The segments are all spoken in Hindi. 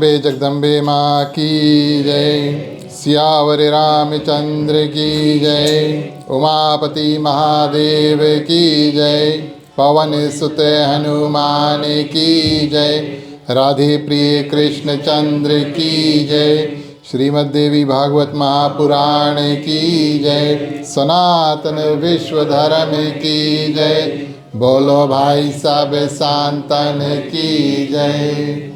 अम्बे जगदम्बे माँ की जय। सियावर रामचंद्र की जय। उमापति महादेव की जय। पवन सुत हनुमान की जय। राधे प्रिय कृष्ण चंद्र की जय। श्रीमद् देवी भागवत महापुराण की जय। सनातन विश्व धर्म की जय। बोलो भाई सब संतन की जय।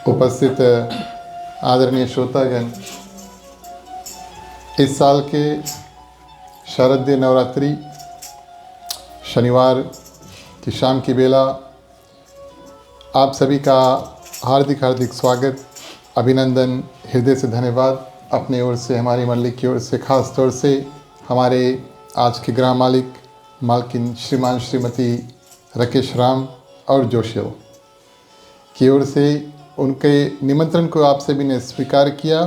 उपस्थित आदरणीय श्रोतागण, इस साल के शारदीय नवरात्रि शनिवार की शाम की बेला आप सभी का हार्दिक हार्दिक स्वागत, अभिनंदन, हृदय से धन्यवाद। अपनी ओर से, हमारी मंडली की ओर से, खास तौर से हमारे आज के गृह मालिक मालकिन श्रीमान श्रीमती राकेश राम और जोशियल की ओर से उनके निमंत्रण को आप सभी ने स्वीकार किया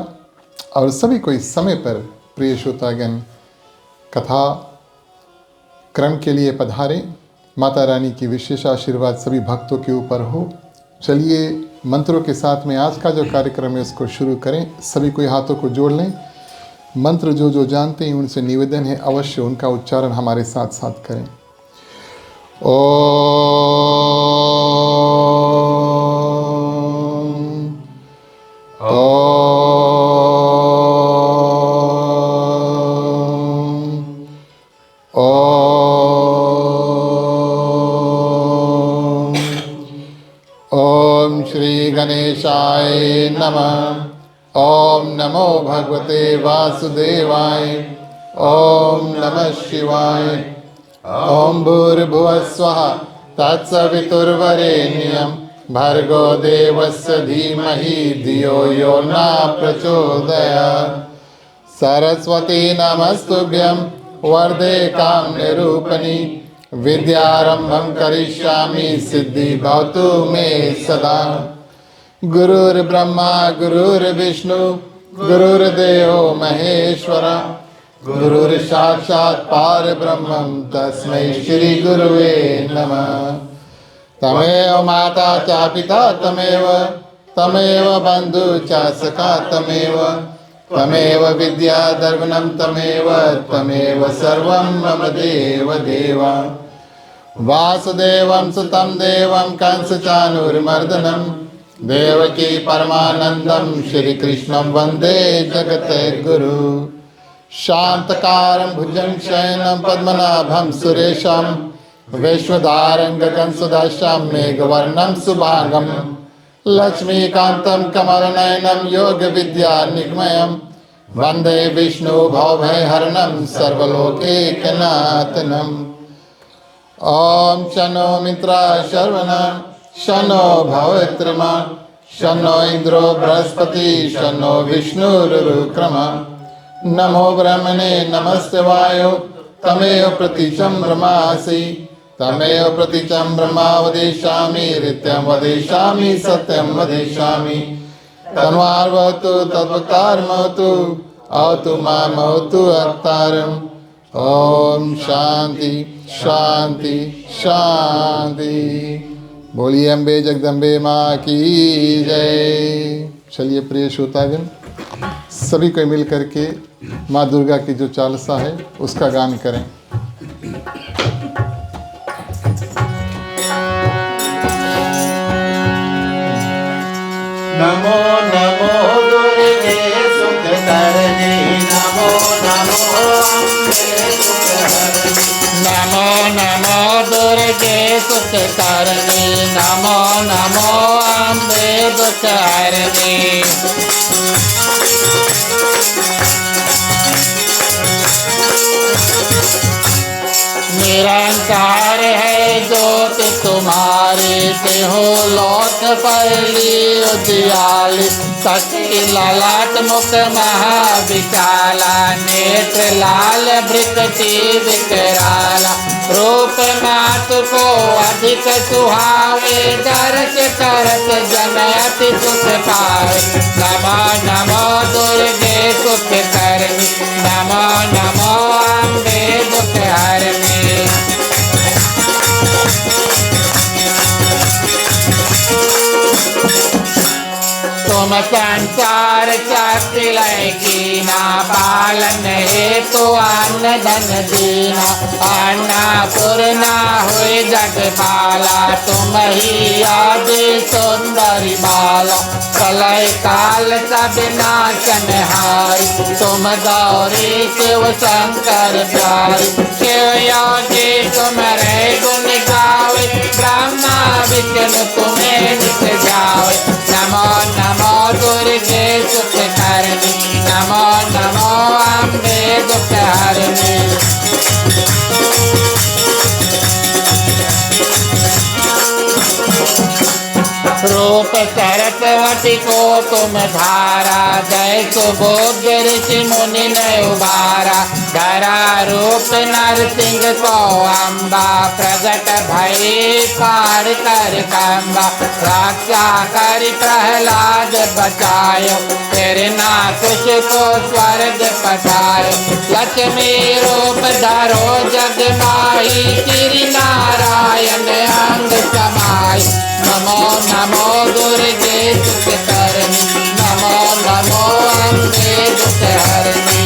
और सभी को इस समय पर प्रिय श्रोतागण कथा क्रम के लिए पधारे। माता रानी की विशेष आशीर्वाद सभी भक्तों के ऊपर हो। चलिए मंत्रों के साथ में आज का जो कार्यक्रम है उसको शुरू करें। सभी कोई हाथों को जोड़ लें। मंत्र जो जो जानते हैं उनसे निवेदन है अवश्य उनका उच्चारण हमारे साथ साथ करें। ओम श्री गणेशाय नमः। ओम नमो भगवते वासुदेवाय। ओम नमः शिवाय। ओम भूर्भुवः स्वः तत्सवितुर्वरेण्यं भर्गो देवस्य धीमहि धियो यो न प्रचोदयात्। सरस्वती नमस्तुभ्यं वरदे कामरूपिणी विद्यारंभं करिष्यामि सिद्धि भवतु मे सदा। गुरुर्ब्रह्मा गुरुर्विष्णु गुरुर्देवो महेश्वरा गुरुर्साक्षात् परब्रह्मं तस्मै श्री गुरुवे नमः। तमेव माता च पिता तमेव बन्धु च सखा तमेव विद्या दर्वणं तमेव सर्वं मम देव देवा। वासुदेवं सुतं देवं कंसचाणूरमर्दनं देवकी परमानन्दं श्रीकृष्णं वन्दे जगद्गुरु। शान्तकारं भुजगशयनं पद्मनाभं सुरेशं विश्वधारं गगनसदृशं मेघवर्णं शुभांगं लक्ष्मीकान्तं कमलनयनं योगविद्यानिगमनं वन्दे विष्णु भवभयहरणं सर्वलोकैकनाथनं। ॐ शन्नो मित्राः शर्वणः शन्नो भवत्रमा शन्नो इन्द्रो बृहस्पतिः शन्नो विष्णुरुक्रमः। नमो ब्रह्मणे नमस्ते वायो तमेव प्रतीचं ब्रह्मासि तमेव प्रतीचं ब्रह्मा वदिष्यामि नित्यं वदिष्यामि सत्यं वदिष्यामि। तन्वार्वतु तद्वक्तारमवतु अवतु मामवतु अवतारम्। ओम शांति शांति शांति। बोलिए अम्बे जगदम्बे माँ की जय। चलिए प्रिय श्रोतागण, सभी को मिल करके माँ दुर्गा की जो चालीसा है उसका गान करें। नमो नमो दुर्गे सुखकरणी नमो नमो अम्बे सुखहरणी। नमो नमो दुर्गे सुखकरणी नमो नमो अम्बे दुःखहरणी। निरंकार है ज्योति तुम्हारी तेहो लौट पहली उजियाली। सखी ललाट मुख महाविशाला नेत्र लाल भृकटी विकराला। रूप मातु को अधिक सुहावे दर्श करत जन अति सुख पावे। नमो नमो दुर्गे सुखकरणी नमो नमो अम्बे दुःखहरणी। तुम संसार शक्ति लय कीना, पालन हेतु अन्न धन दीना। अन्नपूर्णा हुई जगपाला, तुम ही आदि सुंदरी बाला। प्रलय काल सब नाशन हारी, तुम गौरी शिव शंकर प्यारी। शिव योगी तुम्हारे गुण गावे, ब्रह्मा विष्णु तुम्हें नित जावे। नमो नमो दुर्गे सुख करनी, नमो नमो अम्बे दुख हरनी। रूप सरस्वती को तुम धारा, जय सुबोध ऋषि मुनि ने उबारा। धरा रूप नरसिंह को अम्बा, प्रगट भई पार कर कंबा। रक्षा कर प्रहलाद बचायो, फिर नाकुश को स्वर्ग पठायो। लक्ष्मी रूप धरो जग माही, श्री नारायण अंग समाई। नमो नमो दुर्गे सुख करनी, नमो नमो अम्बे दुख हरनी।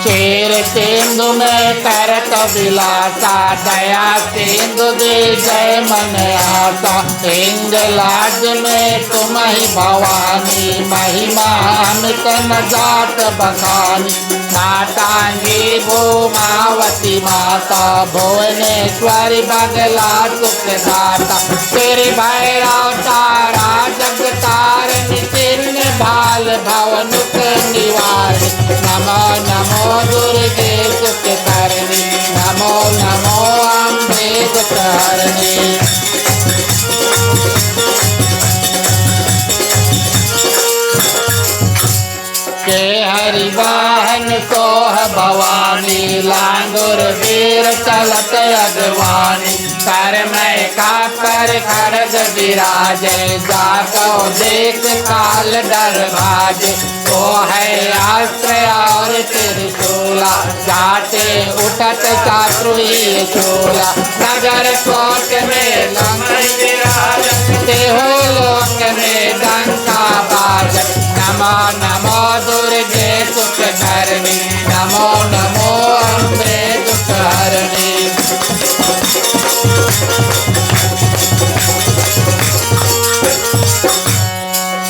शेर सिंधु में करत विलासा, दया सिंधु दे जय मन आसा। इंद्रलाज में तुम ही भवानी, महिमा अमित न जात बखानी। नाटांगी भूमावती माता, भुवनेश्वरी बगला सुख दाता। तेरे भैरव तारा जग तारनी, चिन्ह भाल भवनुक निवार। नमो नमो दुर्गे सुख करनी, नमो नमो अम्बे दुख हरनी। के हरि वाहन सोह भवानी, लांगुर वीर चलत अगवानी। कर में का पर खड़ग विराजे, जाको देख काल डर भाजे। वो है आश्रय और त्रिशूला, जाते उठत शत्रु ही शूला। नगर कोट में लंघन विराजते हो, लोक में डंका बाजत। नमो नमो दुर्गे सुख करनी, नमो नमो अम्बे दुख हरनी।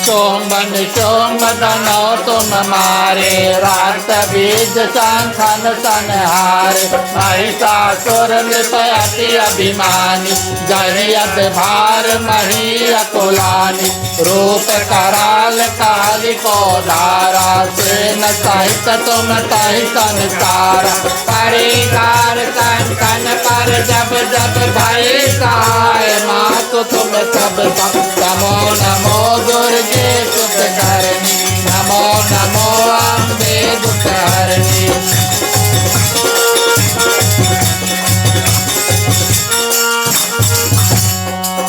सोमन सोमदनो तुम मारे, रात बीज शंखन संहारे। महिषासुर नृप अति अभिमानी, जहियत भार मही अकुलानी। रूप कराल काली को धारा, सेन सहित तुम तहि संसारा। परिवार कंकन पर जब जब भय सहाय, मातु तुम सब सब। नमो नमो दुर्गे सुख करनी, नमो नमो अम्बे दुख हरनी।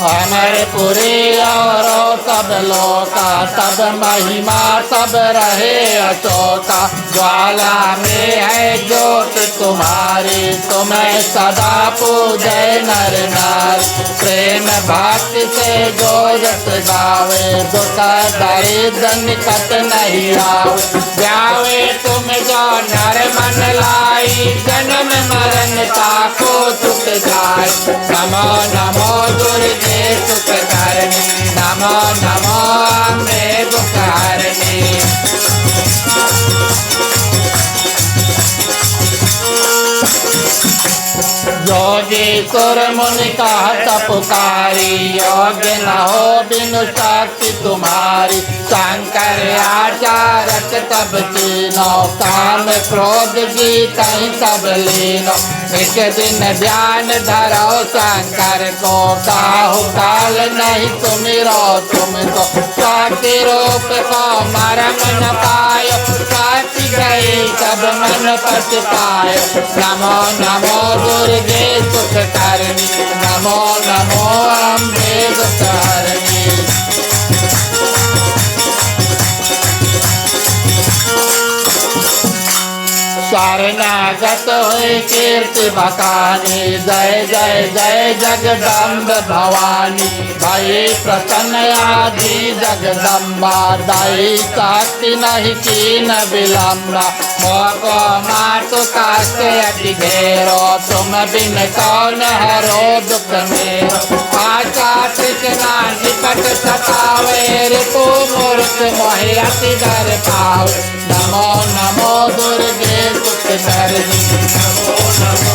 अमरपुरी और सब लोका, सब महिमा सब रहे अशोका। ज्वाला में है ज्योत तुम्हारी, तुम्हें सदा पूजे नर नारी। प्रेम भक्ति से जो रस गावे, दुख दरिद्र निकट नहीं आवे। जावे तुम जो नर मन लाई, जन्म मरण ताको सुख जाए। नमो नमो दुर्गे सुख करनी, नमो नमो अम्बे दुख हरनी। योगेश्वर मुनि कहत पुकारी, योग्य न हो बिनु शक्ति तुम्हारी। शंकर आचारक तब तीनो, काम क्रोध जीत ही सब लीनो। एक दिन ध्यान धरो शंकर को, काहु काल नहीं तुमिरो तुमको। शक्ति रूप को मरम न पायो, शक्ति गई सब मन पछतायो। नमो नमो दुर्गे सुख करनी, नमो नमो अम्बे दुख हरनी। शरणागत जगत हुई कीर्ति बखानी। जय जय जय जगदम्ब भवानी, भई प्रसन्न आदि जगदम्बा। दई शक्ति नहीं कीन विलम्बा, मोको मातु काष्ट अति घेरो। तुम बिन कौन हरो दुख मेरो। आशा तृष्णा निकट सतावे, रिपु मूर्ख मोहि अति डर पावे। नमो नमो दुर्गे सुख करनी, नमो नमो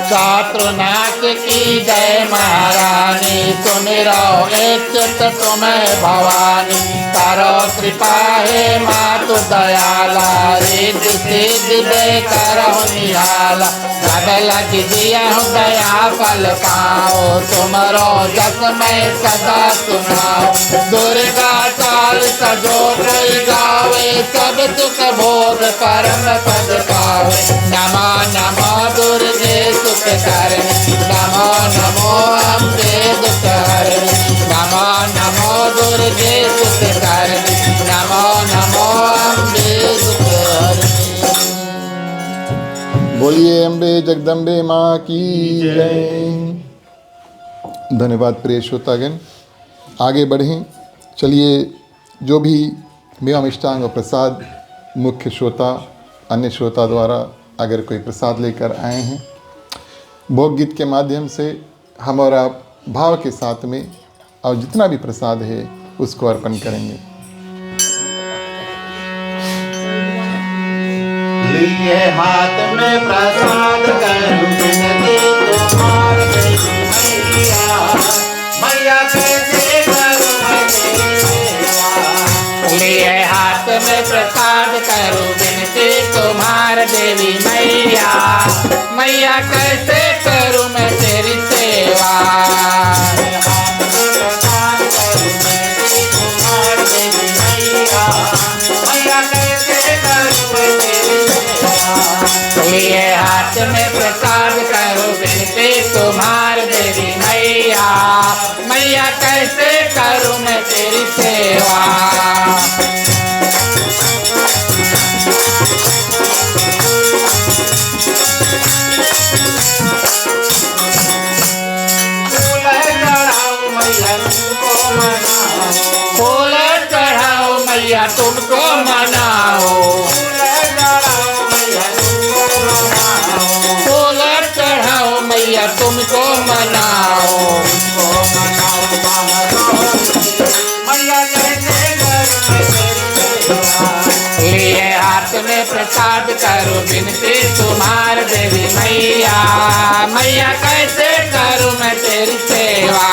चातुर्नाथ की जय महारानी। सुन रहो इच्छित तुम्हें भवानी, करो कृपा हे मातु दयाला। रिद्धि सिद्धि दे करो निहाला, जब लग दिया दया फल पाओ। तुमरो जस मैं सदा सुनाओ, दुर्गा चाल सजो कोई गावे। सब सुख भोग परम पद पावे। नमो नमो दुर्गे सुख करनी, नमो नमो अम्बे दुख हरनी। नमो नमो दुर्गे सुख करनी, नमो नमो अम्बे दुख हरनी। बोलिए अम्बे जगदम्बे माँ की जय। धन्यवाद प्रिय श्रोतागण। आगे बढ़ें। चलिए, जो भी मेवा मिष्टांग और प्रसाद मुख्य श्रोता अन्य श्रोता द्वारा अगर कोई प्रसाद लेकर आए हैं, भोग गीत के माध्यम से हम और आप भाव के साथ में और जितना भी प्रसाद है उसको अर्पण करेंगे। लिए हाथ में प्रसाद करूं विनती तुम्हार मैया। मैया कैसे करूं मैं तेरी सेवा। लिए हाथ में प्रसाद करूं विनती तुम्हार देवी मैया। मैया कैसे करूं मैं तेरी सेवा। प्रसाद करूं विनती तुम्हार देवी मैया। मैया कैसे करूं मैं तेरी सेवा। लिए हाथ में प्रसाद करूं विनती तुम्हार देवी मैया। मैया कैसे करूं मैं तेरी सेवा। फूल चढ़ाओ मैया तुमको मनाओ। फूल चढ़ाओ मैया तुमको मनाओ। लिए हाथ में प्रसाद करूं विनती तुम्हार देवी मैया। मैया कैसे करूं मैं तेरी सेवा।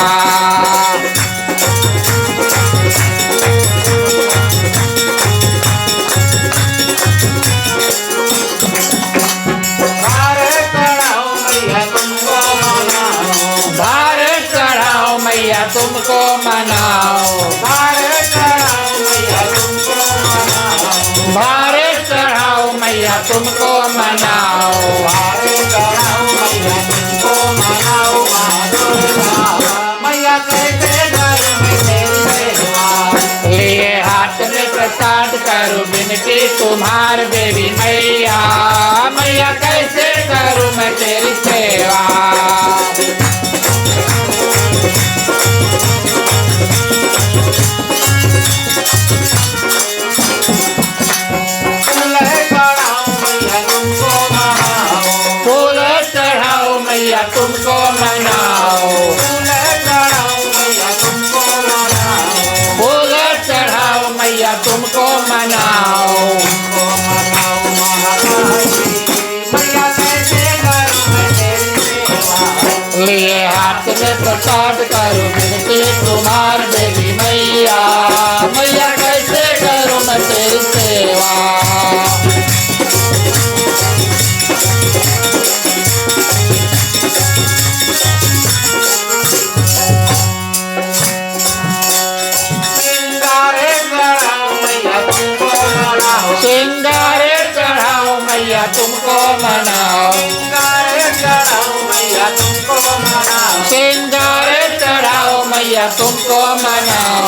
तुमको मनाओ। भारत चढ़ाओ मैया तुमको मनाओ। भारत चढ़ाओ मैया तुमको मनाओ। भारत चढ़ाओ मैया तुमको मनाओ। मैया कैसे करूं मैं तेरी सेवा। लिए हाथ में प्रसाद करूं विनती तुम्हार देवी मैया। मैया कैसे करूं मैं तेरी सेवा। फूल चढ़ाओ मैया तुमको मनाओ। फूल चढ़ाओ मैया तुमको मनाओ। लिए हाथ में प्रसाद करूं विनती तुम्हार देवी मैया। मैया कैसे करूं मैं तेरी सेवा। सिंगारे चढ़ाओ मैया तुमको मनाओ। चढ़ाओ मैया तुमको मनाओ। सिंगारे चढ़ाओ मैया तुमको मनाओ।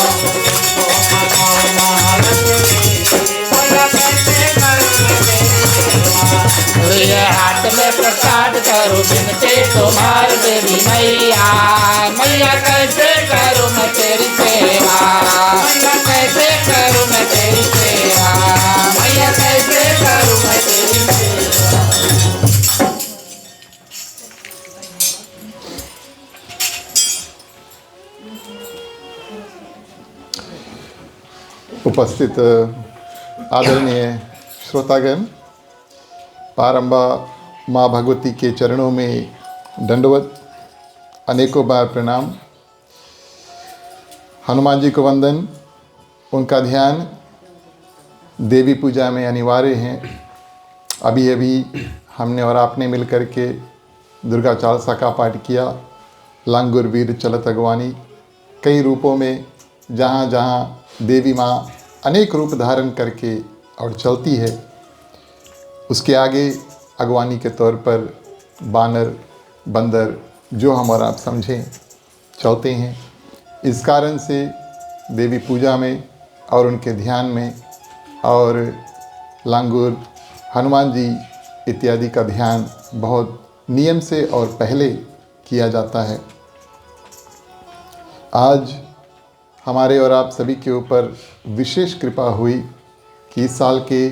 ये हाथ में प्रसाद करूं बिनती तुम्हारी देवी मैया, मैया कैसे करूं मैं तेरी सेवा, मैया कैसे करूं मैं तेरी सेवा, मैया कैसे करूं मैं तेरी सेवा। उपस्थित आदरणीय श्रोतागण, पारंबा माँ भगवती के चरणों में दंडवत, अनेकों बार प्रणाम। हनुमान जी को वंदन। उनका ध्यान देवी पूजा में अनिवार्य है। अभी अभी हमने और आपने मिलकर के दुर्गा चालीसा का पाठ किया। लांगुर वीर चलत अगवानी, कई रूपों में जहाँ जहाँ देवी माँ अनेक रूप धारण करके और चलती है, उसके आगे अगवानी के तौर पर बानर बंदर जो हम और आप समझें चलते हैं। इस कारण से देवी पूजा में और उनके ध्यान में और लांगुर हनुमान जी इत्यादि का ध्यान बहुत नियम से और पहले किया जाता है। आज हमारे और आप सभी के ऊपर विशेष कृपा हुई कि इस साल के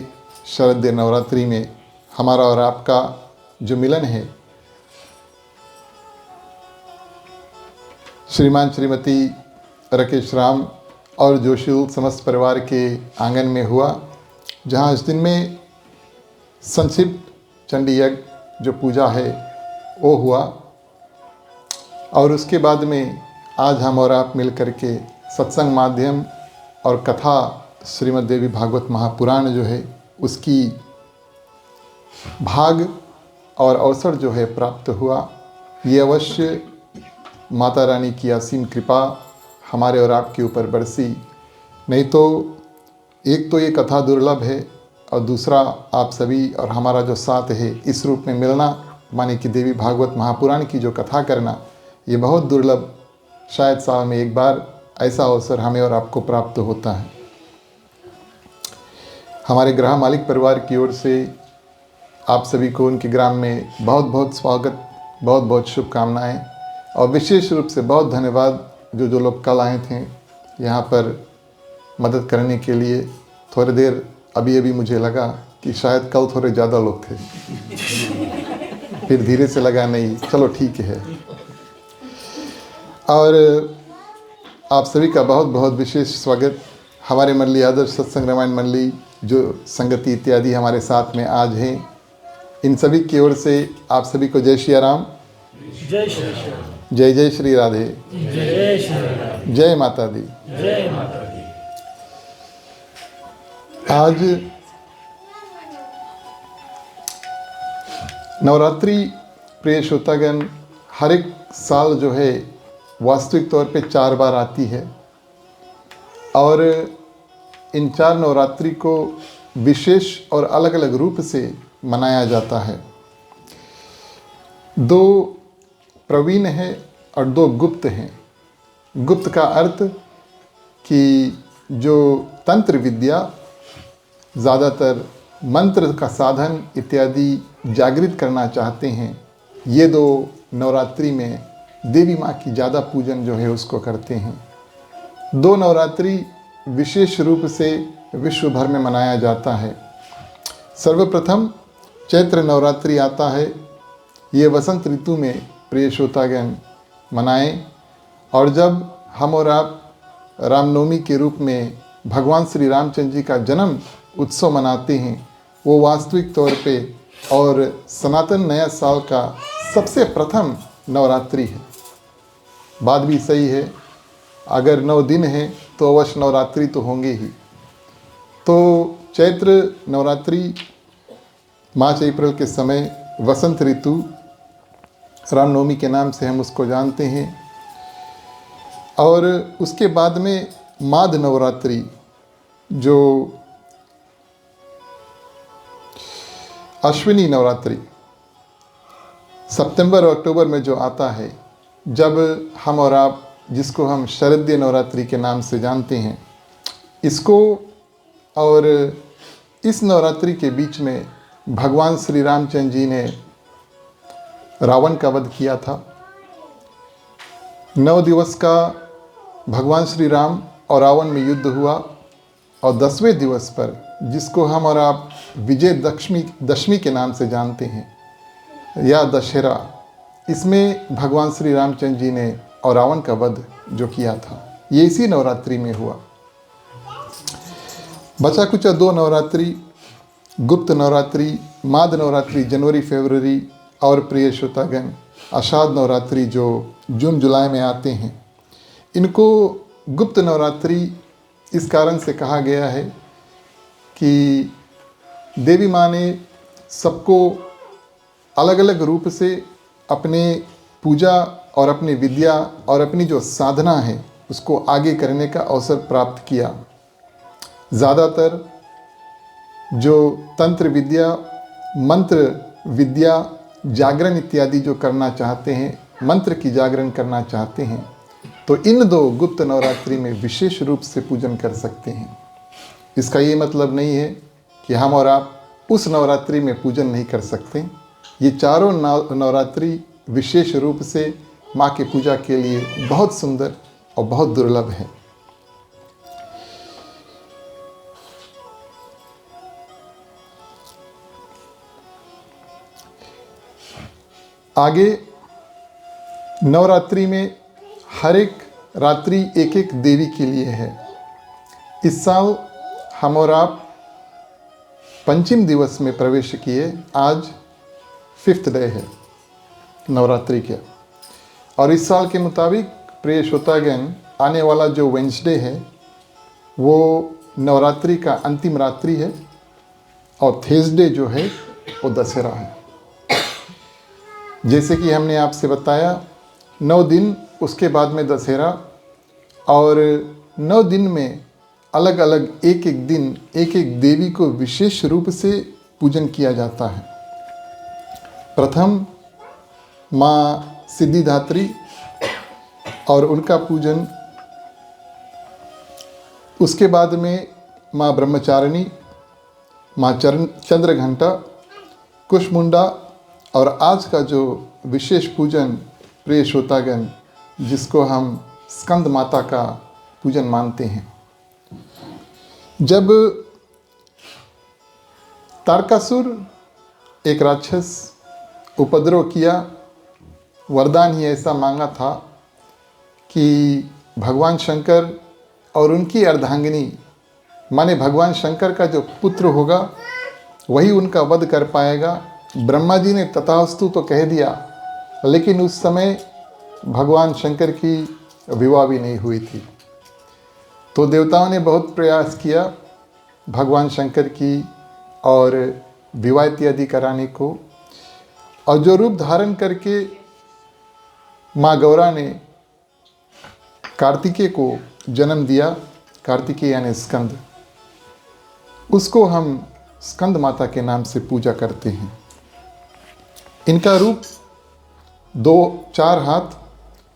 शरद नवरात्रि में हमारा और आपका जो मिलन है, श्रीमान श्रीमती राकेश राम और जोशील समस्त परिवार के आंगन में हुआ, जहां इस दिन में संक्षिप्त चंडी यज्ञ जो पूजा है वो हुआ। और उसके बाद में आज हम और आप मिल कर के सत्संग माध्यम और कथा श्रीमद् देवी भागवत महापुराण जो है उसकी भाग और अवसर जो है प्राप्त हुआ। ये अवश्य माता रानी की असीम कृपा हमारे और आपके ऊपर बरसी। नहीं तो एक तो ये कथा दुर्लभ है और दूसरा आप सभी और हमारा जो साथ है इस रूप में मिलना, माने कि देवी भागवत महापुराण की जो कथा करना, ये बहुत दुर्लभ, शायद साल में एक बार ऐसा अवसर हमें और आपको प्राप्त होता है। हमारे ग्राम मालिक परिवार की ओर से आप सभी को उनके ग्राम में बहुत बहुत स्वागत, बहुत बहुत शुभकामनाएं और विशेष रूप से बहुत धन्यवाद जो लोग कल आए थे यहाँ पर मदद करने के लिए। थोड़ी देर अभी मुझे लगा कि शायद कल थोड़े ज़्यादा लोग थे, फिर धीरे से लगा नहीं, चलो ठीक है। और आप सभी का बहुत बहुत विशेष स्वागत। हमारे मंडली आदर्श सत्संग रामायण मंडली जो संगति इत्यादि हमारे साथ में आज हैं, इन सभी की ओर से आप सभी को जय श्री राम, जय श्री राम, जय जय श्री राधे, जय श्री राम, जय माता दी। जय माता दी। आज नवरात्रि प्रिय श्रोतागण हर एक साल जो है वास्तविक तौर पे 4 बार आती है और इन 4 नवरात्रि को विशेष और अलग अलग रूप से मनाया जाता है। 2 प्रवीण हैं और 2 गुप्त हैं। गुप्त का अर्थ कि जो तंत्र विद्या, ज़्यादातर मंत्र का साधन इत्यादि जागृत करना चाहते हैं, ये 2 नवरात्रि में देवी माँ की ज़्यादा पूजन जो है उसको करते हैं। 2 नवरात्रि विशेष रूप से विश्व भर में मनाया जाता है। सर्वप्रथम चैत्र नवरात्रि आता है। ये वसंत ऋतु में प्रिय श्रोतागण मनाएं। और जब हम और आप रामनवमी के रूप में भगवान श्री रामचंद्र जी का जन्म उत्सव मनाते हैं, वो वास्तविक तौर पे और सनातन नया साल का सबसे प्रथम नवरात्रि है। बात भी सही है, अगर 9 दिन हैं तो अवश्य नवरात्रि तो होंगे ही। तो चैत्र नवरात्रि मार्च अप्रैल के समय वसंत ऋतु रामनवमी के नाम से हम उसको जानते हैं। और उसके बाद में माघ नवरात्रि जो अश्विनी नवरात्रि सितंबर और अक्टूबर में जो आता है, जब हम और आप जिसको हम शरदीय नवरात्रि के नाम से जानते हैं, इसको और इस नवरात्रि के बीच में भगवान श्री रामचंद्र जी ने रावण का वध किया था। 9 दिवस का भगवान श्री राम और रावण में युद्ध हुआ और 10वें दिवस पर, जिसको हम और आप विजय दशमी के नाम से जानते हैं या दशहरा, इसमें भगवान श्री रामचंद्र जी ने और रावण का वध जो किया था, ये इसी नवरात्रि में हुआ। बचा कुचा 2 नवरात्रि, गुप्त नवरात्रि, माघ नवरात्रि जनवरी फरवरी और प्रिय श्रोतागण आषाढ़ नवरात्रि जो जून जुलाई में आते हैं। इनको गुप्त नवरात्रि इस कारण से कहा गया है कि देवी माँ ने सबको अलग अलग रूप से अपने पूजा और अपनी विद्या और अपनी जो साधना है उसको आगे करने का अवसर प्राप्त किया। ज़्यादातर जो तंत्र विद्या, मंत्र विद्या, जागरण इत्यादि जो करना चाहते हैं, मंत्र की जागरण करना चाहते हैं, तो इन 2 गुप्त नवरात्रि में विशेष रूप से पूजन कर सकते हैं। इसका ये मतलब नहीं है कि हम और आप उस नवरात्रि में पूजन नहीं कर सकते। ये चारों नवरात्रि विशेष रूप से माँ की पूजा के लिए बहुत सुंदर और बहुत दुर्लभ है। आगे नवरात्रि में हर एक रात्रि एक एक देवी के लिए है। इस साल हम और आप पंचम दिवस में प्रवेश किए। आज 5th डे है नवरात्रि के, और इस साल के मुताबिक प्रिय श्रोतागण आने वाला जो वेंसडे है वो नवरात्रि का अंतिम रात्रि है, और थर्सडे जो है वो दशहरा है। जैसे कि हमने आपसे बताया 9 दिन, उसके बाद में दशहरा, और 9 दिन में अलग अलग एक एक दिन एक एक देवी को विशेष रूप से पूजन किया जाता है। प्रथम माँ सिद्धिदात्री और उनका पूजन, उसके बाद में माँ ब्रह्मचारिणी, माँ चंद्रघंटा, कुशमुंडा, और आज का जो विशेष पूजन प्रिय श्रोतागण जिसको हम स्कंद माता का पूजन मानते हैं। जब तारकासुर एक राक्षस उपद्रव किया, वरदान ही ऐसा मांगा था कि भगवान शंकर और उनकी अर्धांगिनी, माने भगवान शंकर का जो पुत्र होगा वही उनका वध कर पाएगा। ब्रह्मा जी ने तथास्तु तो कह दिया, लेकिन उस समय भगवान शंकर की विवाह भी नहीं हुई थी। तो देवताओं ने बहुत प्रयास किया भगवान शंकर की और विवाह इत्यादि कराने को, और जो रूप धारण करके माँ गौरा ने कार्तिकेय को जन्म दिया, कार्तिकेय यानी स्कंद, उसको हम स्कंद माता के नाम से पूजा करते हैं। इनका रूप 4 हाथ,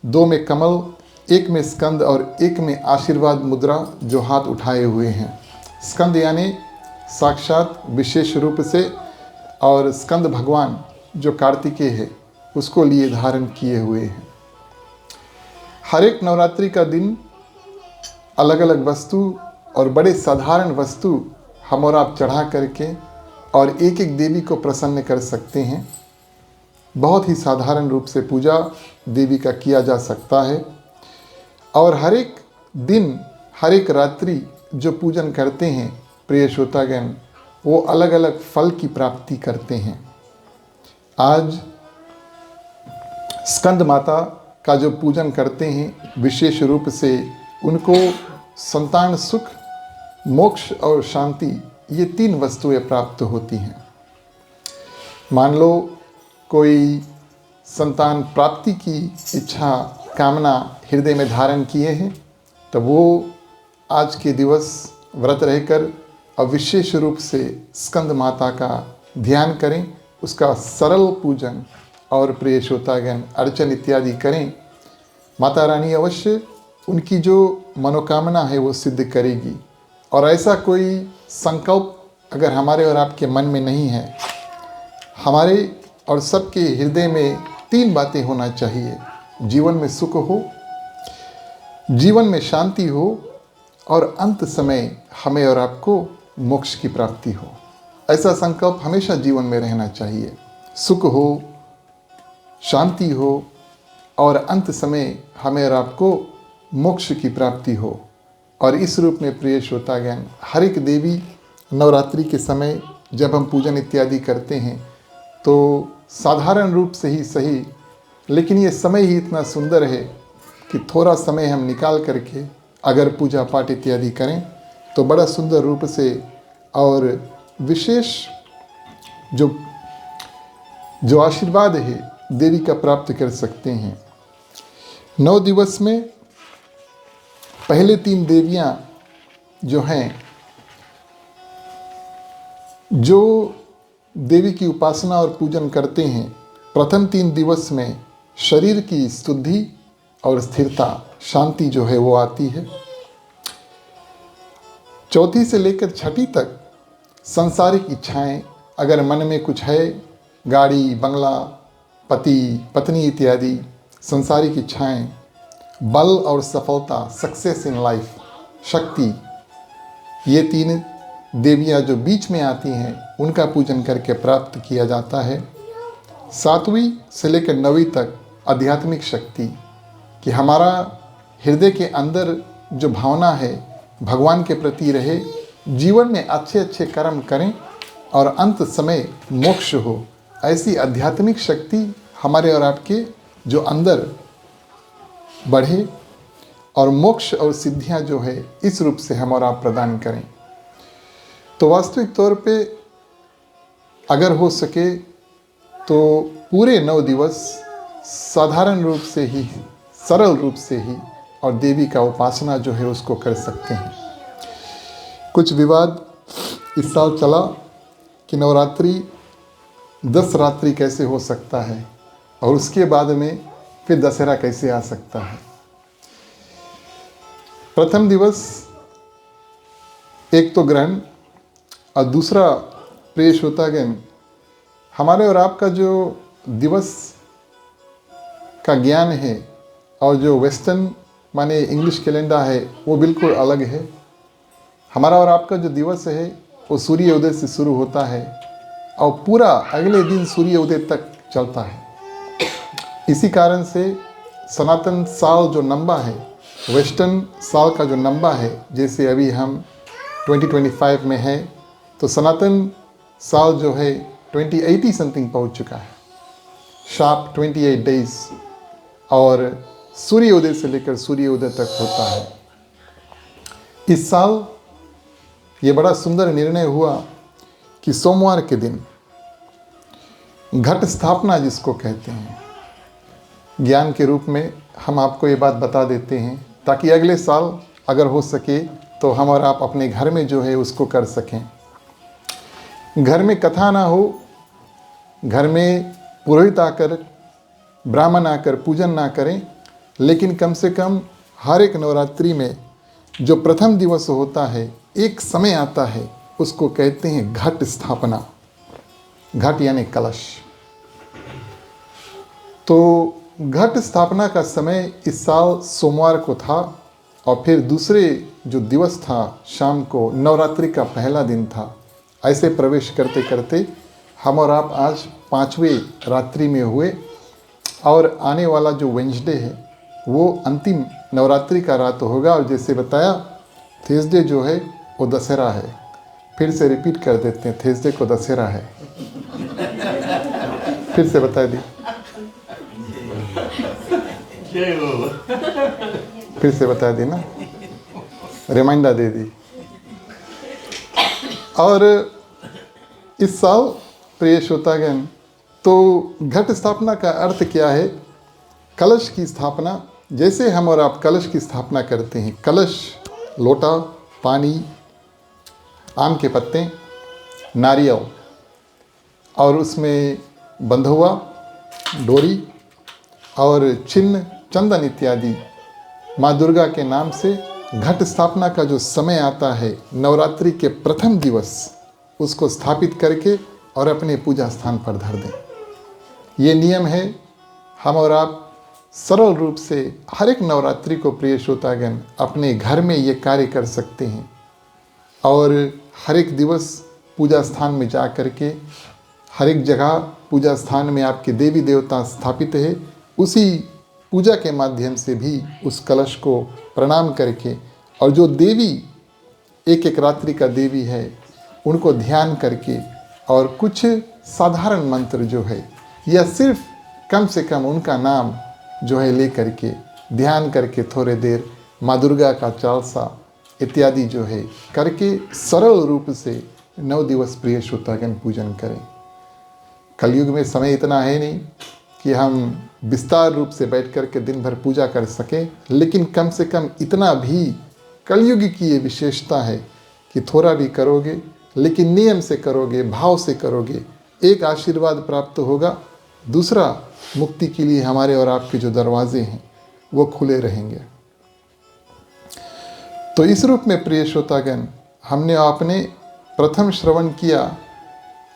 2 में कमल, 1 में स्कंद और 1 में आशीर्वाद मुद्रा जो हाथ उठाए हुए हैं। स्कंद यानी साक्षात विशेष रूप से, और स्कंद भगवान जो कार्तिकेय है उसको लिए धारण किए हुए हैं। हर एक नवरात्रि का दिन अलग अलग वस्तु और बड़े साधारण वस्तु हम और आप चढ़ा करके और एक एक देवी को प्रसन्न कर सकते हैं। बहुत ही साधारण रूप से पूजा देवी का किया जा सकता है, और हर एक दिन हर एक रात्रि जो पूजन करते हैं प्रिय श्रोतागण, वो अलग अलग फल की प्राप्ति करते हैं। आज स्कंद माता का जो पूजन करते हैं, विशेष रूप से उनको संतान सुख, मोक्ष और शांति, ये 3 वस्तुएं प्राप्त होती हैं। मान लो कोई संतान प्राप्ति की इच्छा कामना हृदय में धारण किए हैं, तो वो आज के दिवस व्रत रहकर और विशेष रूप से स्कंद माता का ध्यान करें, उसका सरल पूजन और प्रिय श्रोतागण अर्चन इत्यादि करें। माता रानी अवश्य उनकी जो मनोकामना है वो सिद्ध करेगी। और ऐसा कोई संकल्प अगर हमारे और आपके मन में नहीं है, हमारे और सबके हृदय में 3 बातें होना चाहिए। जीवन में सुख हो, जीवन में शांति हो और अंत समय हमें और आपको मोक्ष की प्राप्ति हो। ऐसा संकल्प हमेशा जीवन में रहना चाहिए। सुख हो, शांति हो और अंत समय हमें और आपको मोक्ष की प्राप्ति हो। और इस रूप में प्रिय श्रोतागण, हर एक देवी नवरात्रि के समय जब हम पूजन इत्यादि करते हैं तो साधारण रूप से ही सही, लेकिन ये समय ही इतना सुंदर है कि थोड़ा समय हम निकाल करके अगर पूजा पाठ इत्यादि करें तो बड़ा सुंदर रूप से और विशेष जो आशीर्वाद है देवी का प्राप्त कर सकते हैं। 9 दिवस में पहले 3 देवियां जो हैं, जो देवी की उपासना और पूजन करते हैं, प्रथम 3 दिवस में शरीर की शुद्धि और स्थिरता, शांति जो है वो आती है। चौथी से लेकर छठी तक सांसारिक इच्छाएं, अगर मन में कुछ है, गाड़ी, बंगला, पति, पत्नी इत्यादि सांसारिक इच्छाएं, बल और सफलता, सक्सेस इन लाइफ, शक्ति, ये 3 देवियां जो बीच में आती हैं उनका पूजन करके प्राप्त किया जाता है। 7वीं से लेकर 9वीं तक आध्यात्मिक शक्ति, कि हमारा हृदय के अंदर जो भावना है भगवान के प्रति रहे, जीवन में अच्छे अच्छे कर्म करें और अंत समय मोक्ष हो। ऐसी आध्यात्मिक शक्ति हमारे और आपके जो अंदर बढ़े और मोक्ष और सिद्धियां जो है इस रूप से हम और आप प्रदान करें। तो वास्तविक तौर पे अगर हो सके तो पूरे 9 दिवस साधारण रूप से ही, सरल रूप से ही और देवी का उपासना जो है उसको कर सकते हैं। कुछ विवाद इस साल चला कि नवरात्रि 10 रात्रि कैसे हो सकता है और उसके बाद में फिर दशहरा कैसे आ सकता है। प्रथम दिवस एक तो ग्रहण और दूसरा प्रिय श्रोतागण, हमारे और आपका जो दिवस का ज्ञान है और जो वेस्टर्न माने इंग्लिश कैलेंडर है वो बिल्कुल अलग है। हमारा और आपका जो दिवस है वो सूर्य उदय से शुरू होता है और पूरा अगले दिन सूर्य उदय तक चलता है। इसी कारण से सनातन साल जो नंबर है, वेस्टर्न साल का जो नंबर है, जैसे अभी हम 2025 में है तो सनातन साल जो है 2080 समथिंग पहुंच चुका है, शार्प 28 डेज, और सूर्य उदय से लेकर सूर्य उदय तक होता है। इस साल ये बड़ा सुंदर निर्णय हुआ कि सोमवार के दिन घट स्थापना जिसको कहते हैं, ज्ञान के रूप में हम आपको ये बात बता देते हैं ताकि अगले साल अगर हो सके तो हम और आप अपने घर में जो है उसको कर सकें। घर में कथा ना हो, घर में पुरोहित आकर, ब्राह्मण आकर पूजन ना करें, लेकिन कम से कम हर एक नवरात्रि में जो प्रथम दिवस होता है, एक समय आता है, उसको कहते हैं घट स्थापना। घट यानी कलश। तो घट स्थापना का समय इस साल सोमवार को था और फिर दूसरे जो दिवस था शाम को नवरात्रि का पहला दिन था। ऐसे प्रवेश करते करते हम और आप आज 5वें रात्रि में हुए और आने वाला जो वेंसडे है वो अंतिम नवरात्रि का रात होगा। और जैसे बताया थर्सडे जो है वो दशहरा है। फिर से रिपीट कर देते हैं, थर्सडे को दशहरा है। फिर से बता दी, फिर से बता दी ना, रिमाइंडर दे दी। और इस साल प्रिय श्रोतागण, तो घट स्थापना का अर्थ क्या है? कलश की स्थापना। जैसे हम और आप कलश की स्थापना करते हैं, कलश लोटा, पानी, आम के पत्ते, नारियल और उसमें बंधा हुआ डोरी और चिन्ह चंदन इत्यादि माँ दुर्गा के नाम से घट स्थापना का जो समय आता है नवरात्रि के प्रथम दिवस, उसको स्थापित करके और अपने पूजा स्थान पर धर दें। ये नियम है। हम और आप सरल रूप से हर एक नवरात्रि को प्रिय श्रोतागण अपने घर में ये कार्य कर सकते हैं और हर एक दिवस पूजा स्थान में जा कर के हर एक जगह पूजा स्थान में आपके देवी देवता स्थापित है, उसी पूजा के माध्यम से भी उस कलश को प्रणाम करके और जो देवी एक एक रात्रि का देवी है उनको ध्यान करके और कुछ साधारण मंत्र जो है या सिर्फ कम से कम उनका नाम जो है ले करके ध्यान करके थोड़े देर माँ दुर्गा का चालीसा इत्यादि जो है करके सरल रूप से 9 दिवस प्रिय श्रोतागण पूजन करें। कलयुग में समय इतना है नहीं कि हम विस्तार रूप से बैठ कर के दिन भर पूजा कर सकें, लेकिन कम से कम इतना भी कलयुग की ये विशेषता है कि थोड़ा भी करोगे लेकिन नियम से करोगे, भाव से करोगे, एक आशीर्वाद प्राप्त होगा, दूसरा मुक्ति के लिए हमारे और आपके जो दरवाजे हैं वो खुले रहेंगे। तो इस रूप में प्रिय श्रोतागण हमने आपने प्रथम श्रवण किया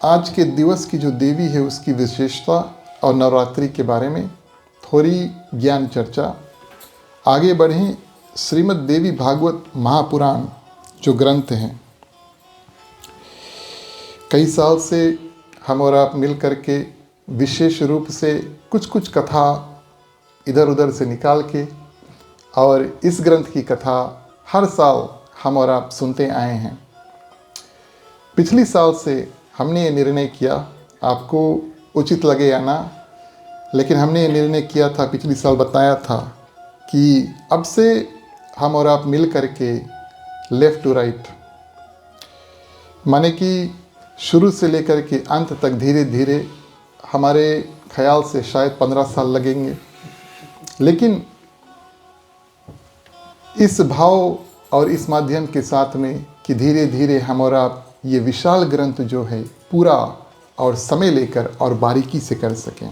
आज के दिवस की जो देवी है उसकी विशेषता और नवरात्रि के बारे में थोड़ी ज्ञान चर्चा। आगे बढ़ें। श्रीमद् देवी भागवत महापुराण जो ग्रंथ हैं, कई साल से हम और आप मिल करके विशेष रूप से कुछ कुछ कथा इधर उधर से निकाल के और इस ग्रंथ की कथा हर साल हम और आप सुनते आए हैं। पिछली साल से हमने ये निर्णय किया, आपको उचित लगे या ना, लेकिन हमने ये निर्णय किया था, पिछली साल बताया था कि अब से हम और आप मिल करके लेफ़्ट टू राइट माने कि शुरू से लेकर के अंत तक धीरे धीरे, हमारे ख्याल से शायद 15 साल लगेंगे, लेकिन इस भाव और इस माध्यम के साथ में कि धीरे धीरे हम और आप ये विशाल ग्रंथ जो है पूरा और समय लेकर और बारीकी से कर सकें।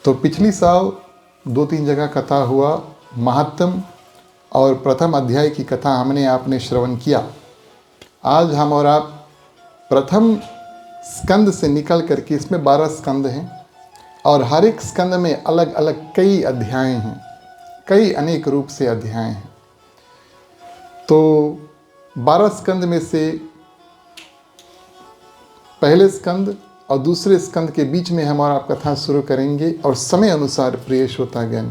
तो पिछली साल 2-3 जगह कथा हुआ, महात्म और प्रथम अध्याय की कथा हमने आपने श्रवण किया। आज हम और आप प्रथम स्कंद से निकल करके, इसमें 12 स्कंद हैं और हर एक स्कंद में अलग अलग कई अध्याय हैं, कई अनेक रूप से अध्याय हैं। तो 12 स्कंद में से पहले स्कंद और दूसरे स्कंद के बीच में हम और आप कथा शुरू करेंगे और समय अनुसार प्रिय श्रोतागण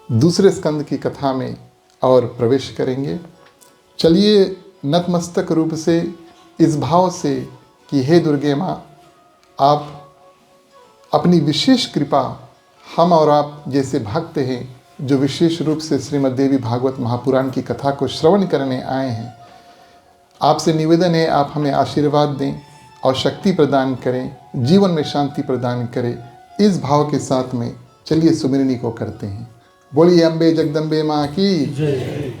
दूसरे स्कंद की कथा में और प्रवेश करेंगे। चलिए नतमस्तक रूप से इस भाव से कि हे दुर्गे माँ, आप अपनी विशेष कृपा हम और आप जैसे भक्त हैं जो विशेष रूप से श्रीमद् देवी भागवत महापुराण की कथा को श्रवण करने आए हैं, आपसे निवेदन है आप हमें आशीर्वाद दें और शक्ति प्रदान करें, जीवन में शांति प्रदान करें। इस भाव के साथ में चलिए सुमिरनी को करते हैं। बोलिए अम्बे जगदम्बे माँ की जय।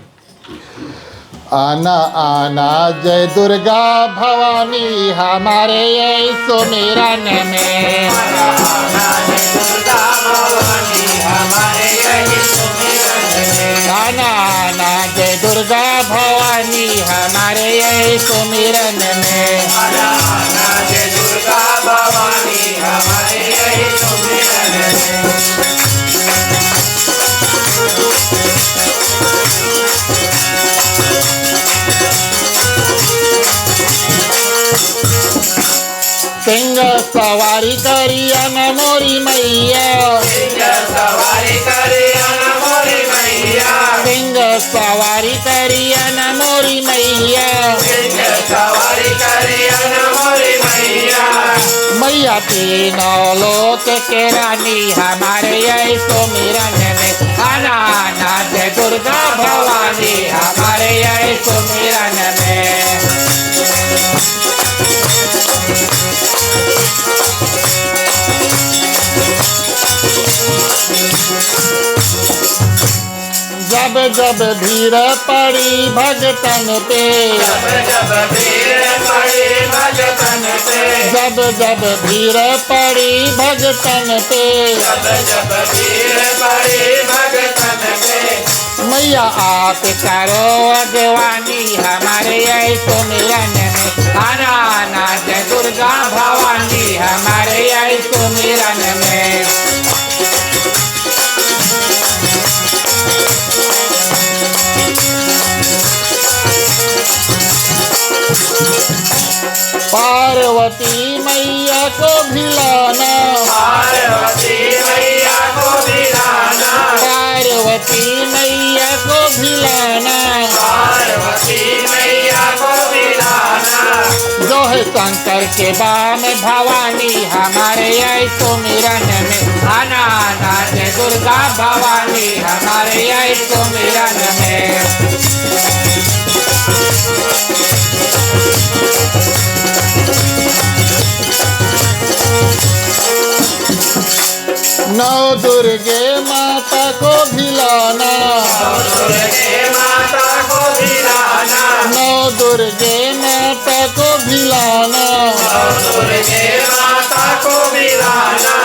आना आना जय दुर्गा भवानी हमारे ये सुमिरन में। आना आना जय दुर्गा भवानी हमारे ये सुमिरन में। सिंह सवारी करिया न मोरी मैया, सिंह सवारी करिया न मोरी मैया। मैया तीनों लोक के रानी हमारे यही सुमिरन में। आना आना जय दुर्गा भवानी हमारे यही सुमिरन में। जब जब भीड़ पड़ी भगतन पे, जब जब भीड़ पड़ी भगतन पे, जब जब भीड़ पड़ी भगतन पे, मैया आप करो अगवानी हमारे ऐसो मिलन में, आना आना जय दुर्गा भवानी हमारे ऐसो मिलन में। पार्वती मैया को भिलाना, पार्वती मैया को भिलाना, पार्वती मैया को भिलाना, पार्वती मैया को भिलाना, जो है शंकर के बाम भवानी हमारे ऐसो मिलन में, आना आना जय दुर्गा भवानी हमारे ऐसो मिलन में। नौ दुर्गे माता को भिलाना, दुर्गे माता को भिलाना, नौ दुर्गे माता को भिलाना, दुर्गे माता को भिलाना,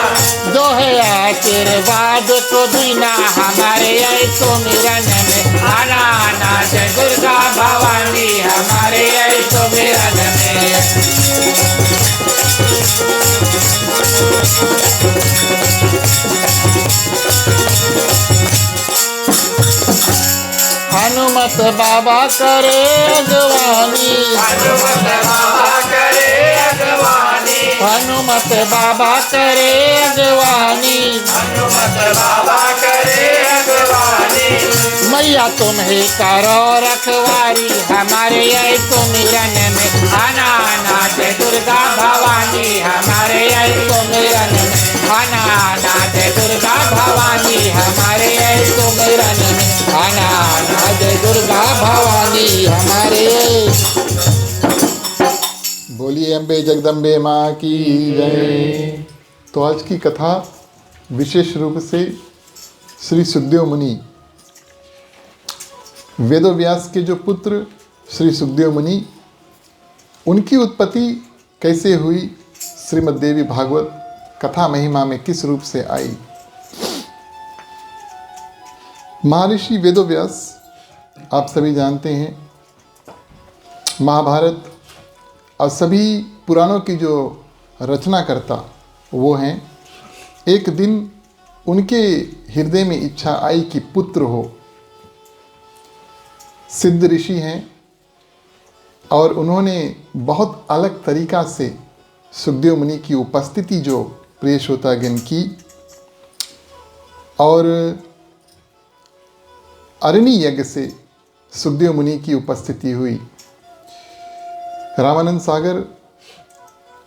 जो है आशीर्वाद को दीना हमारे ऐसो मिलन में, आना आना जय दुर्गा भवानी हमारे ऐसो मिलन में। हनुमत बाबा करे अगवानी, हनुमत बाबा करे अगवानी, हनुमत बाबा करे अगवानी, हनुमत बाबा करे अगवानी, मैया तुम्हें करो रखवारी हमारे ऐसो मिलन में, आना आना जय दुर्गा भवानी हमारे ऐसो मिलन में, आना आना जय दुर्गा भवानी हमारे ऐसो मिलन में, आना आना जय दुर्गा भवानी हमारे। बोलिए अम्बे जगदम्बे माँ की जय। तो आज की कथा विशेष रूप से श्री सुखदेव मुनि, वेदव्यास के जो पुत्र श्री सुखदेव मुनि, उनकी उत्पत्ति कैसे हुई, श्रीमद् देवी भागवत कथा महिमा में किस रूप से आई। महर्षि वेदव्यास आप सभी जानते हैं, महाभारत और सभी पुराणों की जो रचना करता वो हैं। एक दिन उनके हृदय में इच्छा आई कि पुत्र हो। सिद्ध ऋषि हैं और उन्होंने बहुत अलग तरीका से सुखदेव मुनि की उपस्थिति जो प्रिय श्रोतागण की, और अरणी यज्ञ से सुखदेव मुनि की उपस्थिति हुई। रामानंद सागर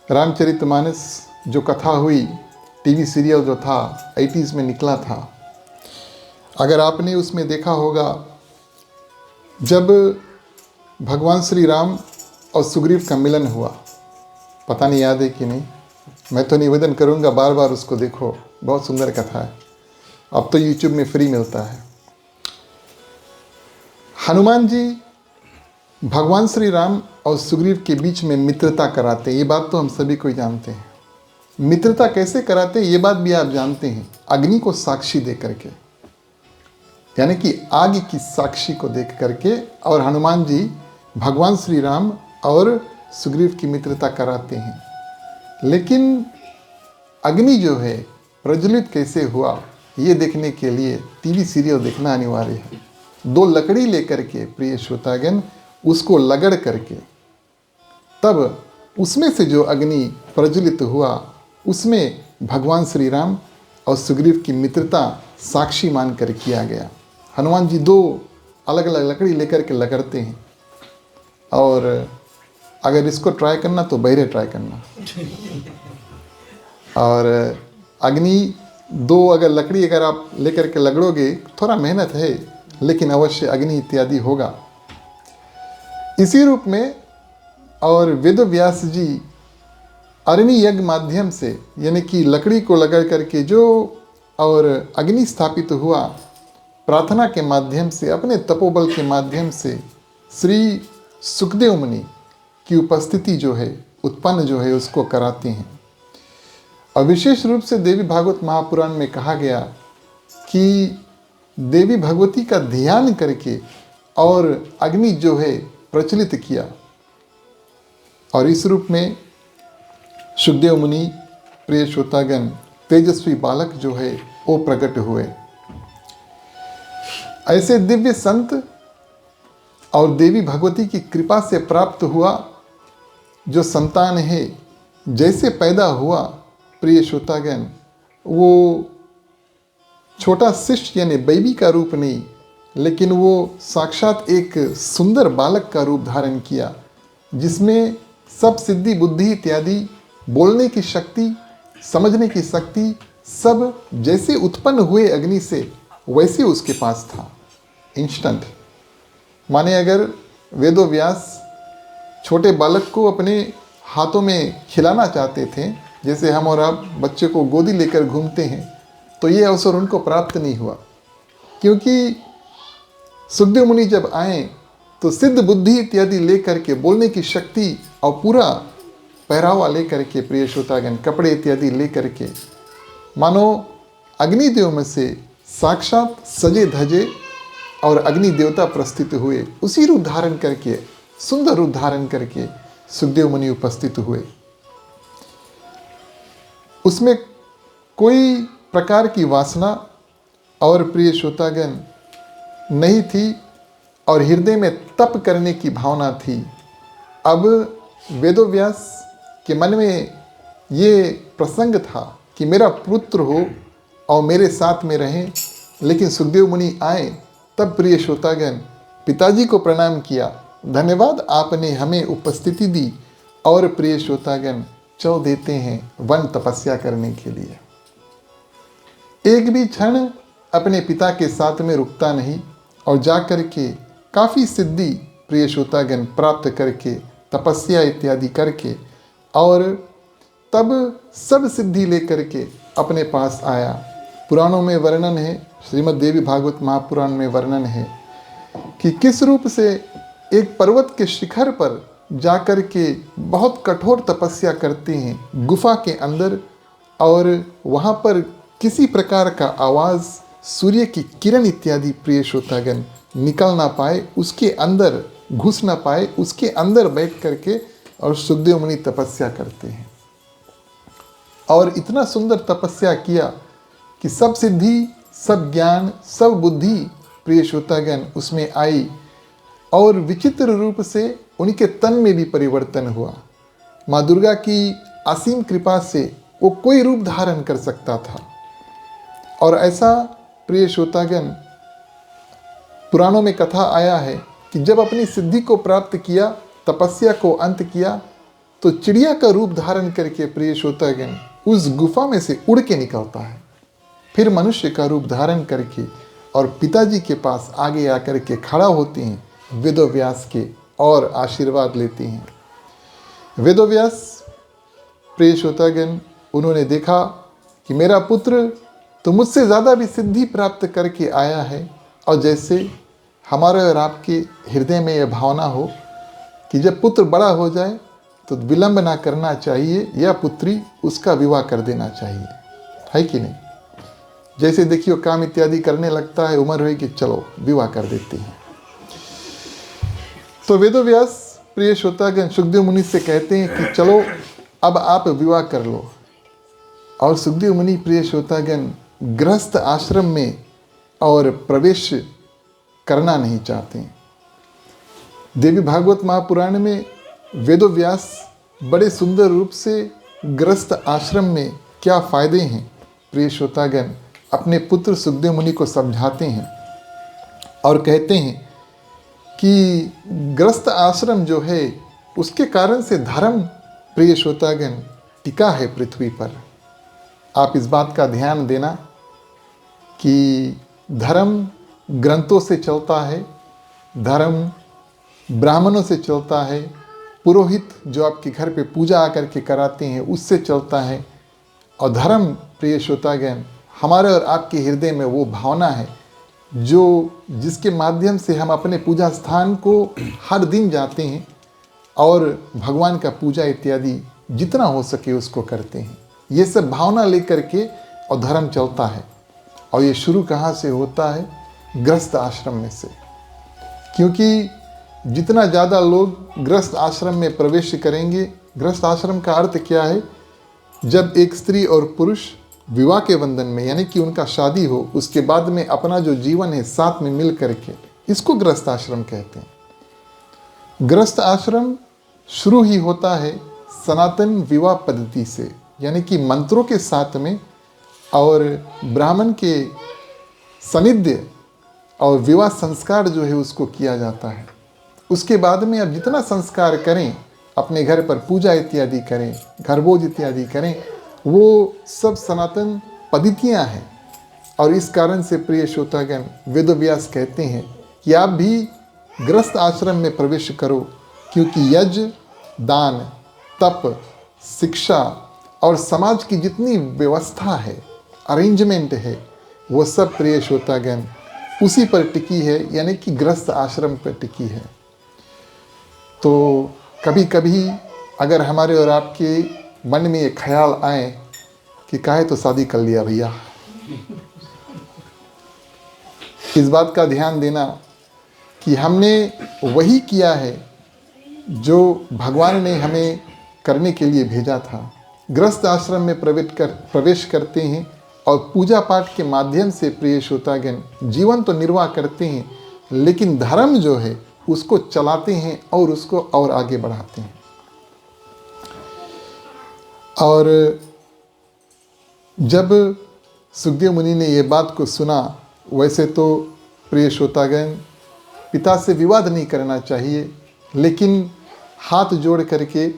रामचरितमानस जो कथा हुई, टीवी सीरियल जो था 80s में निकला था, अगर आपने उसमें देखा होगा, जब भगवान श्री राम और सुग्रीव का मिलन हुआ, पता नहीं याद है कि नहीं, मैं तो निवेदन करूंगा बार बार उसको देखो, बहुत सुंदर कथा है। अब तो यूट्यूब में फ्री मिलता है। हनुमान जी भगवान श्री राम और सुग्रीव के बीच में मित्रता कराते हैं, ये बात तो हम सभी को जानते हैं। मित्रता कैसे कराते हैं ये बात भी आप जानते हैं, अग्नि को साक्षी दे करके, यानी कि आग की साक्षी को देख करके, और हनुमान जी भगवान श्री राम और सुग्रीव की मित्रता कराते हैं। लेकिन अग्नि जो है प्रज्वलित कैसे हुआ ये देखने के लिए टीवी सीरियल देखना अनिवार्य है। 2 लकड़ी लेकर के प्रिय श्रोतागण उसको लगड़ करके, तब उसमें से जो अग्नि प्रज्वलित हुआ, उसमें भगवान श्री राम और सुग्रीव की मित्रता साक्षी मानकर किया गया। हनुमान जी 2 अलग अलग लकड़ी लेकर के लगड़ते हैं, और अगर इसको ट्राई करना तो बहरे ट्राई करना। और अग्नि 2 अगर लकड़ी अगर आप लेकर के लगड़ोगे, थोड़ा मेहनत है लेकिन अवश्य अग्नि इत्यादि होगा। इसी रूप में और वेदव्यास जी अरणी यज्ञ माध्यम से, यानी कि लकड़ी को लगड़ करके जो और अग्नि स्थापित हुआ, प्रार्थना के माध्यम से, अपने तपोबल के माध्यम से श्री सुखदेव मुनि की उपस्थिति जो है उत्पन्न जो है उसको कराते हैं। और विशेष रूप से देवी भागवत महापुराण में कहा गया कि देवी भगवती का ध्यान करके और अग्नि जो है प्रचलित किया, और इस रूप में सुखदेव मुनि, प्रिय श्रोतागण, तेजस्वी बालक जो है वो प्रकट हुए। ऐसे दिव्य संत और देवी भगवती की कृपा से प्राप्त हुआ जो संतान है, जैसे पैदा हुआ प्रिय श्रोतागण, वो छोटा शिष्य यानी बेबी का रूप नहीं, लेकिन वो साक्षात एक सुंदर बालक का रूप धारण किया, जिसमें सब सिद्धि, बुद्धि इत्यादि, बोलने की शक्ति, समझने की शक्ति, सब जैसे उत्पन्न हुए अग्नि से वैसे उसके पास था, इंस्टेंट। माने अगर वेदव्यास छोटे बालक को अपने हाथों में खिलाना चाहते थे, जैसे हम और आप बच्चे को गोदी लेकर घूमते हैं, तो ये अवसर उनको प्राप्त नहीं हुआ, क्योंकि सुखदेव मुनि जब आए तो सिद्ध बुद्धि इत्यादि लेकर के, बोलने की शक्ति और पूरा पहरावा लेकर के, प्रिय श्रोतागण, कपड़े इत्यादि लेकर के, मानो अग्निदेव में से साक्षात सजे धजे और अग्नि देवता प्रस्थित हुए, उसी रूप धारण करके, सुंदर रूप धारण करके सुखदेव मुनि उपस्थित हुए। उसमें कोई प्रकार की वासना और प्रिय श्रोतागण नहीं थी, और हृदय में तप करने की भावना थी। अब वेदव्यास के मन में ये प्रसंग था कि मेरा पुत्र हो और मेरे साथ में रहे, लेकिन सुखदेव मुनि आए तब प्रिय श्रोतागण पिताजी को प्रणाम किया, धन्यवाद आपने हमें उपस्थिति दी, और प्रिय श्रोतागण चल देते हैं वन तपस्या करने के लिए। एक भी क्षण अपने पिता के साथ में रुकता नहीं, और जाकर के काफ़ी सिद्धि प्रिय श्रोतागण प्राप्त करके, तपस्या इत्यादि करके, और तब सब सिद्धि लेकर के अपने पास आया। पुराणों में वर्णन है, श्रीमद् देवी भागवत महापुराण में वर्णन है कि किस रूप से एक पर्वत के शिखर पर जाकर के बहुत कठोर तपस्या करते हैं गुफा के अंदर, और वहाँ पर किसी प्रकार का आवाज़, सूर्य की किरण इत्यादि प्रिय श्रोतागण निकल ना पाए, उसके अंदर घुस ना पाए, उसके अंदर बैठ करके और सुखदेव मुनि तपस्या करते हैं। और इतना सुंदर तपस्या किया कि सब सिद्धि, सब ज्ञान, सब बुद्धि प्रिय श्रोतागण उसमें आई, और विचित्र रूप से उनके तन में भी परिवर्तन हुआ। माँ दुर्गा की असीम कृपा से वो कोई रूप धारण कर सकता था। और ऐसा प्रिय श्रोतागण पुराणों में कथा आया है कि जब अपनी सिद्धि को प्राप्त किया, तपस्या को अंत किया, तो चिड़िया का रूप धारण करके प्रिय श्रोतागण उस गुफा में से उड़ के निकलता है, फिर मनुष्य का रूप धारण करके और पिताजी के पास आगे आकर के खड़ा होते हैं वेदव्यास के, और आशीर्वाद लेते हैं। वेदव्यास प्रिय श्रोतागण उन्होंने देखा कि मेरा पुत्र तो मुझसे ज़्यादा भी सिद्धि प्राप्त करके आया है, और जैसे हमारे और आपके हृदय में यह भावना हो कि जब पुत्र बड़ा हो जाए तो विलंब ना करना चाहिए, या पुत्री उसका विवाह कर देना चाहिए, है कि नहीं। जैसे देखिए काम इत्यादि करने लगता है, उम्र हुई कि चलो विवाह कर देते हैं। तो वेदव्यास प्रिय श्रोतागण सुखदेव मुनि से कहते हैं कि चलो अब आप विवाह कर लो। और सुखदेव मुनि प्रिय श्रोतागण गृहस्थ आश्रम में और प्रवेश करना नहीं चाहते। देवी भागवत महापुराण में वेदव्यास बड़े सुंदर रूप से गृहस्थ आश्रम में क्या फायदे हैं प्रिय श्रोतागण अपने पुत्र सुखदेव मुनि को समझाते हैं, और कहते हैं कि गृहस्थ आश्रम जो है उसके कारण से धर्म प्रिय श्रोतागण टिका है पृथ्वी पर। आप इस बात का ध्यान देना कि धर्म ग्रंथों से चलता है, धर्म ब्राह्मणों से चलता है, पुरोहित जो आपके घर पे पूजा आकर के कराते हैं उससे चलता है, और धर्म प्रिय श्रोतागण हमारे और आपके हृदय में वो भावना है जिसके माध्यम से हम अपने पूजा स्थान को हर दिन जाते हैं और भगवान का पूजा इत्यादि जितना हो सके उसको करते हैं। ये सब भावना लेकर के और धर्म चलता है। और ये शुरू कहाँ से होता है? गृहस्थ आश्रम में से। क्योंकि जितना ज़्यादा लोग गृहस्थ आश्रम में प्रवेश करेंगे, गृहस्थ आश्रम का अर्थ क्या है? जब एक स्त्री और पुरुष विवाह के बंधन में, यानी कि उनका शादी हो, उसके बाद में अपना जो जीवन है साथ में मिल करके, इसको गृहस्थ आश्रम कहते हैं। गृहस्थ आश्रम शुरू ही होता है सनातन विवाह पद्धति से, यानी कि मंत्रों के साथ में और ब्राह्मण के सानिध्य और विवाह संस्कार जो है उसको किया जाता है। उसके बाद में अब जितना संस्कार करें, अपने घर पर पूजा इत्यादि करें, घर भोज इत्यादि करें, वो सब सनातन पद्धतियाँ हैं। और इस कारण से प्रिय श्रोतागण, वेदव्यास कहते हैं कि आप भी गृहस्थ आश्रम में प्रवेश करो, क्योंकि यज्ञ, दान, तप, शिक्षा और समाज की जितनी व्यवस्था है, अरेंजमेंट है, वो सब प्रिय श्रोतागण उसी पर टिकी है, यानी कि गृहस्थ आश्रम पर टिकी है। तो कभी कभी अगर हमारे और आपके मन में ये ख्याल आए कि काहे तो शादी कर लिया भैया, इस बात का ध्यान देना कि हमने वही किया है जो भगवान ने हमें करने के लिए भेजा था। गृहस्थ आश्रम में प्रवेश करते हैं और पूजा पाठ के माध्यम से प्रिय श्रोतागण जीवन तो निर्वाह करते हैं, लेकिन धर्म जो है उसको चलाते हैं और उसको और आगे बढ़ाते हैं। और जब सुखदेव मुनि ने ये बात को सुना, वैसे तो प्रिय श्रोतागण पिता से विवाद नहीं करना चाहिए, लेकिन हाथ जोड़ करके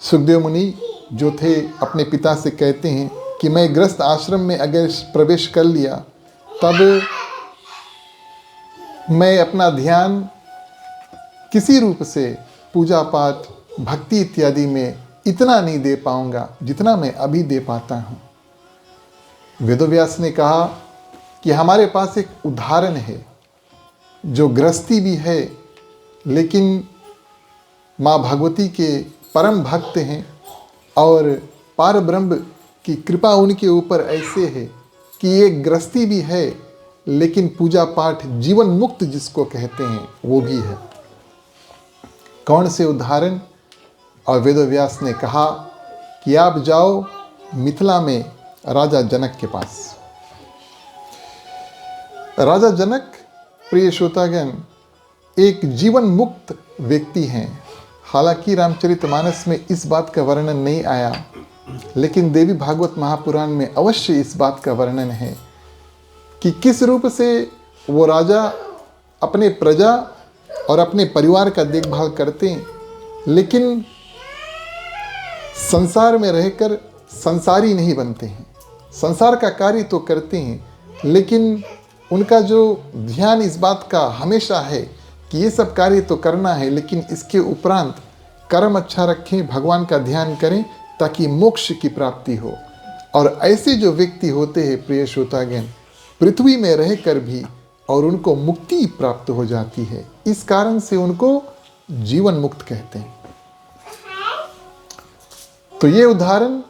सुखदेव मुनि जो थे अपने पिता से कहते हैं कि मैं गृहस्थ आश्रम में अगर प्रवेश कर लिया, तब मैं अपना ध्यान किसी रूप से पूजा पाठ, भक्ति इत्यादि में इतना नहीं दे पाऊंगा जितना मैं अभी दे पाता हूँ। वेदव्यास ने कहा कि हमारे पास एक उदाहरण है जो गृहस्थी भी है, लेकिन माँ भगवती के परम भक्त हैं और पार ब्रह्म की कृपा उनके ऊपर ऐसे है कि ये गृहस्थी भी है, लेकिन पूजा पाठ जीवन मुक्त जिसको कहते हैं वो भी है। कौन से उदाहरण? और वेदव्यास ने कहा कि आप जाओ मिथिला में राजा जनक के पास। राजा जनक प्रिय श्रोतागण एक जीवन मुक्त व्यक्ति हैं। हालांकि रामचरितमानस में इस बात का वर्णन नहीं आया, लेकिन देवी भागवत महापुराण में अवश्य इस बात का वर्णन है कि किस रूप से वो राजा अपने प्रजा और अपने परिवार का देखभाल करते हैं, लेकिन संसार में रहकर संसारी नहीं बनते हैं। संसार का कार्य तो करते हैं, लेकिन उनका जो ध्यान इस बात का हमेशा है कि ये सब कार्य तो करना है, लेकिन इसके उपरांत कर्म अच्छा रखें, भगवान का ध्यान करें ताकि मोक्ष की प्राप्ति हो। और ऐसे जो व्यक्ति होते हैं प्रिय श्रोतागण, पृथ्वी में रहकर भी और उनको मुक्ति प्राप्त हो जाती है। इस कारण से उनको जीवन मुक्त कहते हैं। तो ये उदाहरण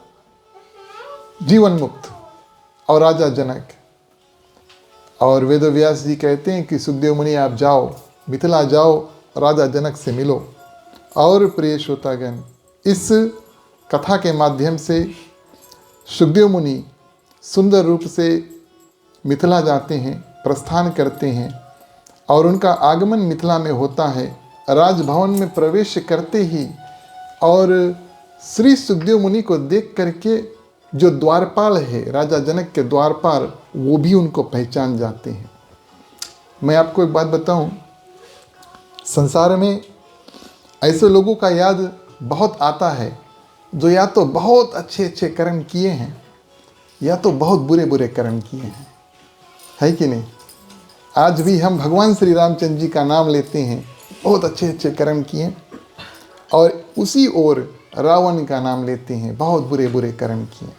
जीवन मुक्त और राजा जनक। और वेदव्यास जी कहते हैं कि सुखदेव मुनि आप जाओ, मिथिला जाओ, राजा जनक से मिलो। और प्रिय श्रोतागण इस कथा के माध्यम से सुखदेव मुनि सुंदर रूप से मिथिला जाते हैं, प्रस्थान करते हैं और उनका आगमन मिथिला में होता है। राजभवन में प्रवेश करते ही और श्री सुखदेव मुनि को देख करके जो द्वारपाल है, राजा जनक के द्वारपाल, वो भी उनको पहचान जाते हैं। मैं आपको एक बात बताऊं, संसार में ऐसे लोगों का याद बहुत आता है जो या तो बहुत अच्छे अच्छे कर्म किए हैं या तो बहुत बुरे बुरे कर्म किए हैं, है कि नहीं? आज भी हम भगवान श्री रामचंद्र जी का नाम लेते हैं, बहुत अच्छे अच्छे कर्म किए, और उसी ओर रावण का नाम लेते हैं, बहुत बुरे बुरे कर्म किए।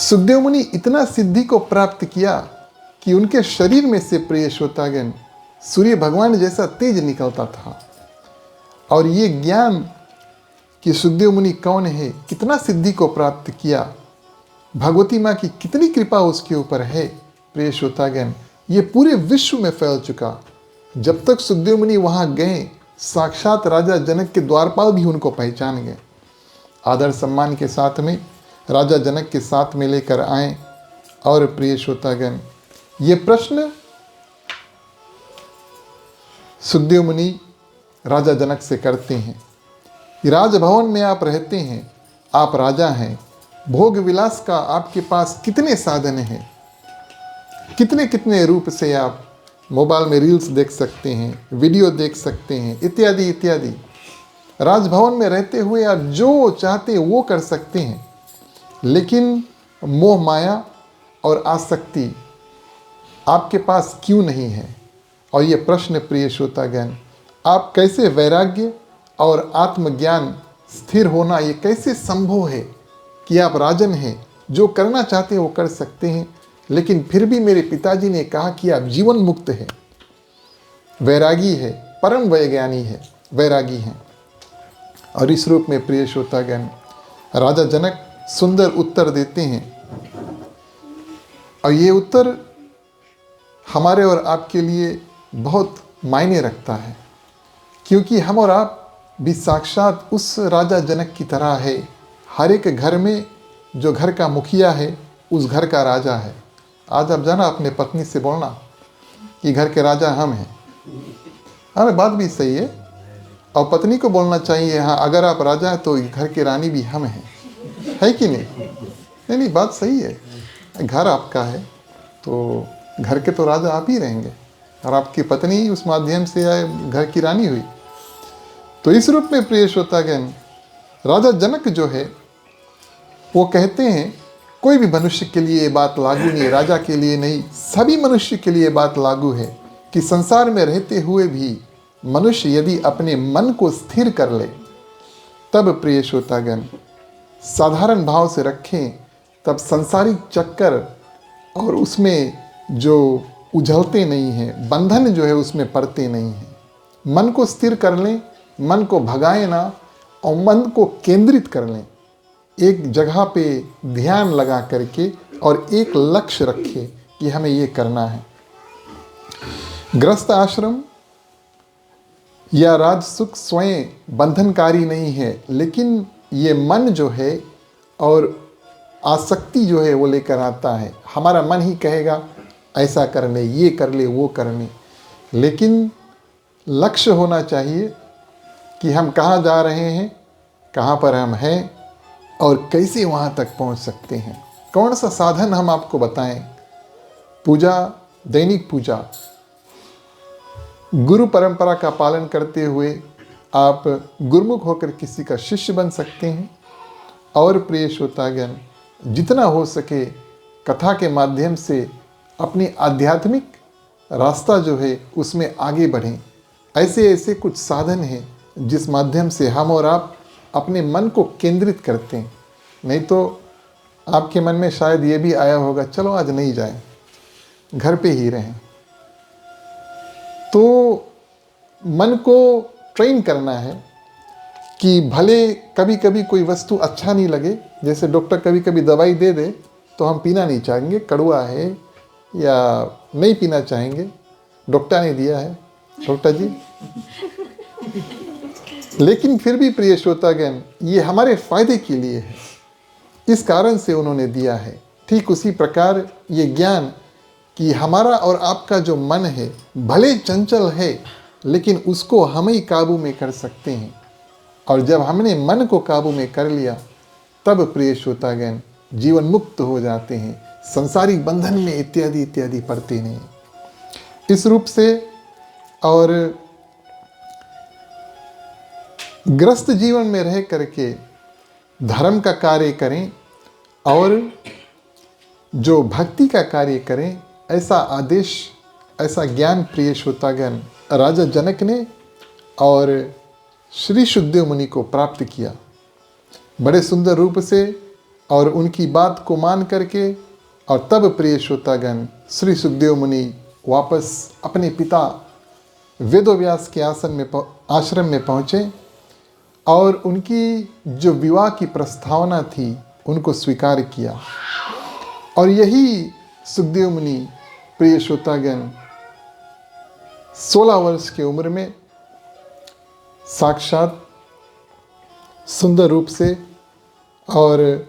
सुखदेव मुनि इतना सिद्धि को प्राप्त किया कि उनके शरीर में से प्रिय श्रोतागण सूर्य भगवान जैसा तेज निकलता था। और ये ज्ञान कि सुखदेव मुनि कौन है, कितना सिद्धि को प्राप्त किया, भगवती माँ की कितनी कृपा उसके ऊपर है, प्रिय श्रोतागण, ये पूरे विश्व में फैल चुका। जब तक सुखदेव मुनि वहाँ गए, साक्षात राजा जनक के द्वारपाल भी उनको पहचान गए। आदर सम्मान के साथ में राजा जनक के साथ में लेकर आए। और प्रिय श्रोतागण, ये प्रश्न सुखदेव मुनि राजा जनक से करते हैं कि राजभवन में आप रहते हैं, आप राजा हैं, भोग विलास का आपके पास कितने साधन हैं, कितने कितने रूप से आप मोबाइल में रील्स देख सकते हैं, वीडियो देख सकते हैं, इत्यादि इत्यादि। राजभवन में रहते हुए आप जो चाहते हैं वो कर सकते हैं, लेकिन मोह माया और आसक्ति आपके पास क्यों नहीं है? और ये प्रश्न प्रिय श्रोतागण, आप कैसे वैराग्य और आत्मज्ञान स्थिर होना, ये कैसे संभव है कि आप राजन हैं, जो करना चाहते हैं वो कर सकते हैं, लेकिन फिर भी मेरे पिताजी ने कहा कि आप जीवन मुक्त है, वैरागी है, परम वैज्ञानी है, वैरागी हैं। और इस रूप में प्रिय श्रोतागण, राजा जनक सुंदर उत्तर देते हैं। और ये उत्तर हमारे और आपके लिए बहुत मायने रखता है, क्योंकि हम और आप भी साक्षात उस राजा जनक की तरह है। हर एक घर में जो घर का मुखिया है, उस घर का राजा है। आज आप जाना अपने पत्नी से बोलना कि घर के राजा हम हैं। अरे बात भी सही है, और पत्नी को बोलना चाहिए, हाँ अगर आप राजा हैं तो घर की रानी भी हम हैं, है कि नहीं? नहीं, बात सही है। घर आपका है तो घर के तो राजा आप ही रहेंगे, और आपकी पत्नी उस माध्यम से घर की रानी हुई। तो इस रूप में प्रिय श्रोतागण, राजा जनक जो है वो कहते हैं, कोई भी मनुष्य के लिए ये बात लागू नहीं है, राजा के लिए नहीं, सभी मनुष्य के लिए बात लागू है कि संसार में रहते हुए भी मनुष्य यदि अपने मन को स्थिर कर ले, तब प्रिय श्रोतागण साधारण भाव से रखें, तब संसारिक चक्कर और उसमें जो उझलते नहीं हैं, बंधन जो है उसमें पड़ते नहीं हैं। मन को स्थिर कर लें, मन को भगाएं ना, और मन को केंद्रित कर लें, एक जगह पे ध्यान लगा करके, और एक लक्ष्य रखें कि हमें ये करना है। गृहस्थ आश्रम या राजसुख स्वयं बंधनकारी नहीं है, लेकिन ये मन जो है और आसक्ति जो है वो लेकर आता है। हमारा मन ही कहेगा ऐसा कर ले, ये कर ले, वो कर ले, लेकिन लक्ष्य होना चाहिए कि हम कहाँ जा रहे हैं, कहाँ पर हम हैं, और कैसे वहाँ तक पहुँच सकते हैं। कौन सा साधन हम आपको बताएं? पूजा, दैनिक पूजा, गुरु परंपरा का पालन करते हुए आप गुरुमुख होकर किसी का शिष्य बन सकते हैं। और प्रिय श्रोतागण, जितना हो सके कथा के माध्यम से अपनी आध्यात्मिक रास्ता जो है उसमें आगे बढ़ें। ऐसे ऐसे कुछ साधन हैं जिस माध्यम से हम और आप अपने मन को केंद्रित करते हैं। नहीं तो आपके मन में शायद ये भी आया होगा, चलो आज नहीं जाएं, घर पे ही रहें। तो मन को ट्रेन करना है कि भले कभी कभी कोई वस्तु अच्छा नहीं लगे, जैसे डॉक्टर कभी कभी दवाई दे दे तो हम पीना नहीं चाहेंगे, कड़वा है या नहीं पीना चाहेंगे, डॉक्टर ने दिया है, डॉक्टर जी। लेकिन फिर भी प्रिय श्रोतागण, ये हमारे फायदे के लिए है, इस कारण से उन्होंने दिया है। ठीक उसी प्रकार ये ज्ञान कि हमारा और आपका जो मन है भले चंचल है, लेकिन उसको हम ही काबू में कर सकते हैं। और जब हमने मन को काबू में कर लिया, तब प्रिय श्रोतागण जीवन मुक्त हो जाते हैं, संसारिक बंधन में इत्यादि इत्यादि पड़ते नहीं। इस रूप से और ग्रस्त जीवन में रह करके धर्म का कार्य करें और जो भक्ति का कार्य करें, ऐसा आदेश, ऐसा ज्ञान प्रिय श्रोतागण राजा जनक ने और श्री सुखदेव मुनि को प्राप्त किया बड़े सुंदर रूप से। और उनकी बात को मान करके और तब प्रिय श्रोतागण श्री सुखदेव मुनि वापस अपने पिता वेदव्यास के आसन में आश्रम में पहुँचे और उनकी जो विवाह की प्रस्तावना थी उनको स्वीकार किया। और यही सुखदेव मुनि प्रिय श्रोतागण 16 वर्ष की उम्र में साक्षात सुंदर रूप से और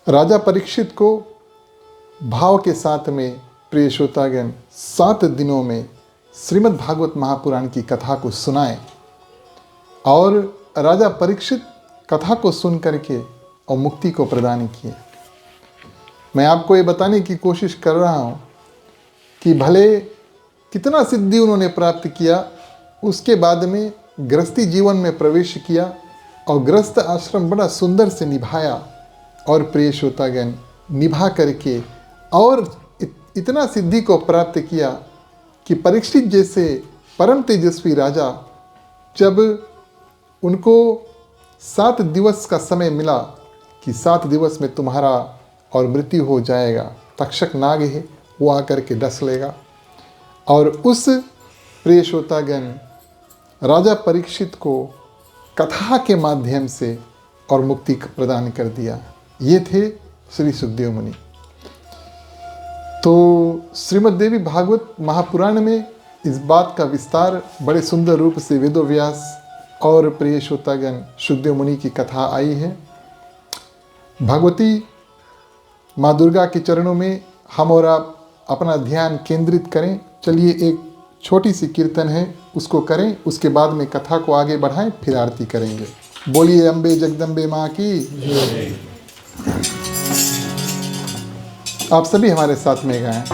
राजा परीक्षित को भाव के साथ में प्रिय श्रोतागण 7 दिनों में श्रीमद् भागवत महापुराण की कथा को सुनाए। और राजा परीक्षित कथा को सुन करके और मुक्ति को प्रदान किए। मैं आपको ये बताने की कोशिश कर रहा हूँ कि भले कितना सिद्धि उन्होंने प्राप्त किया, उसके बाद में गृहस्थी जीवन में प्रवेश किया और गृहस्थ आश्रम बड़ा सुंदर से निभाया। और प्रिय श्रोतागण निभा करके और इतना सिद्धि को प्राप्त किया कि परीक्षित जैसे परम तेजस्वी राजा जब उनको 7 दिवस का समय मिला कि 7 दिवस में तुम्हारा और मृत्यु हो जाएगा, तक्षक नाग है वो आकर के डस लेगा। और उस प्रिय श्रोतागण राजा परीक्षित को कथा के माध्यम से और मुक्ति प्रदान कर दिया। ये थे श्री सुखदेव मुनि। तो श्रीमद् देवी भागवत महापुराण में इस बात का विस्तार बड़े सुंदर रूप से वेदव्यास और प्रिय श्रोतागण सुखदेव मुनि की कथा आई है। भगवती माँ दुर्गा के चरणों में हम और आप अपना ध्यान केंद्रित करें। चलिए एक छोटी सी कीर्तन है उसको करें, उसके बाद में कथा को आगे बढ़ाएं, फिर आरती करेंगे। बोलिए अम्बे जगदम्बे माँ की। आप सभी हमारे साथ में गाएं।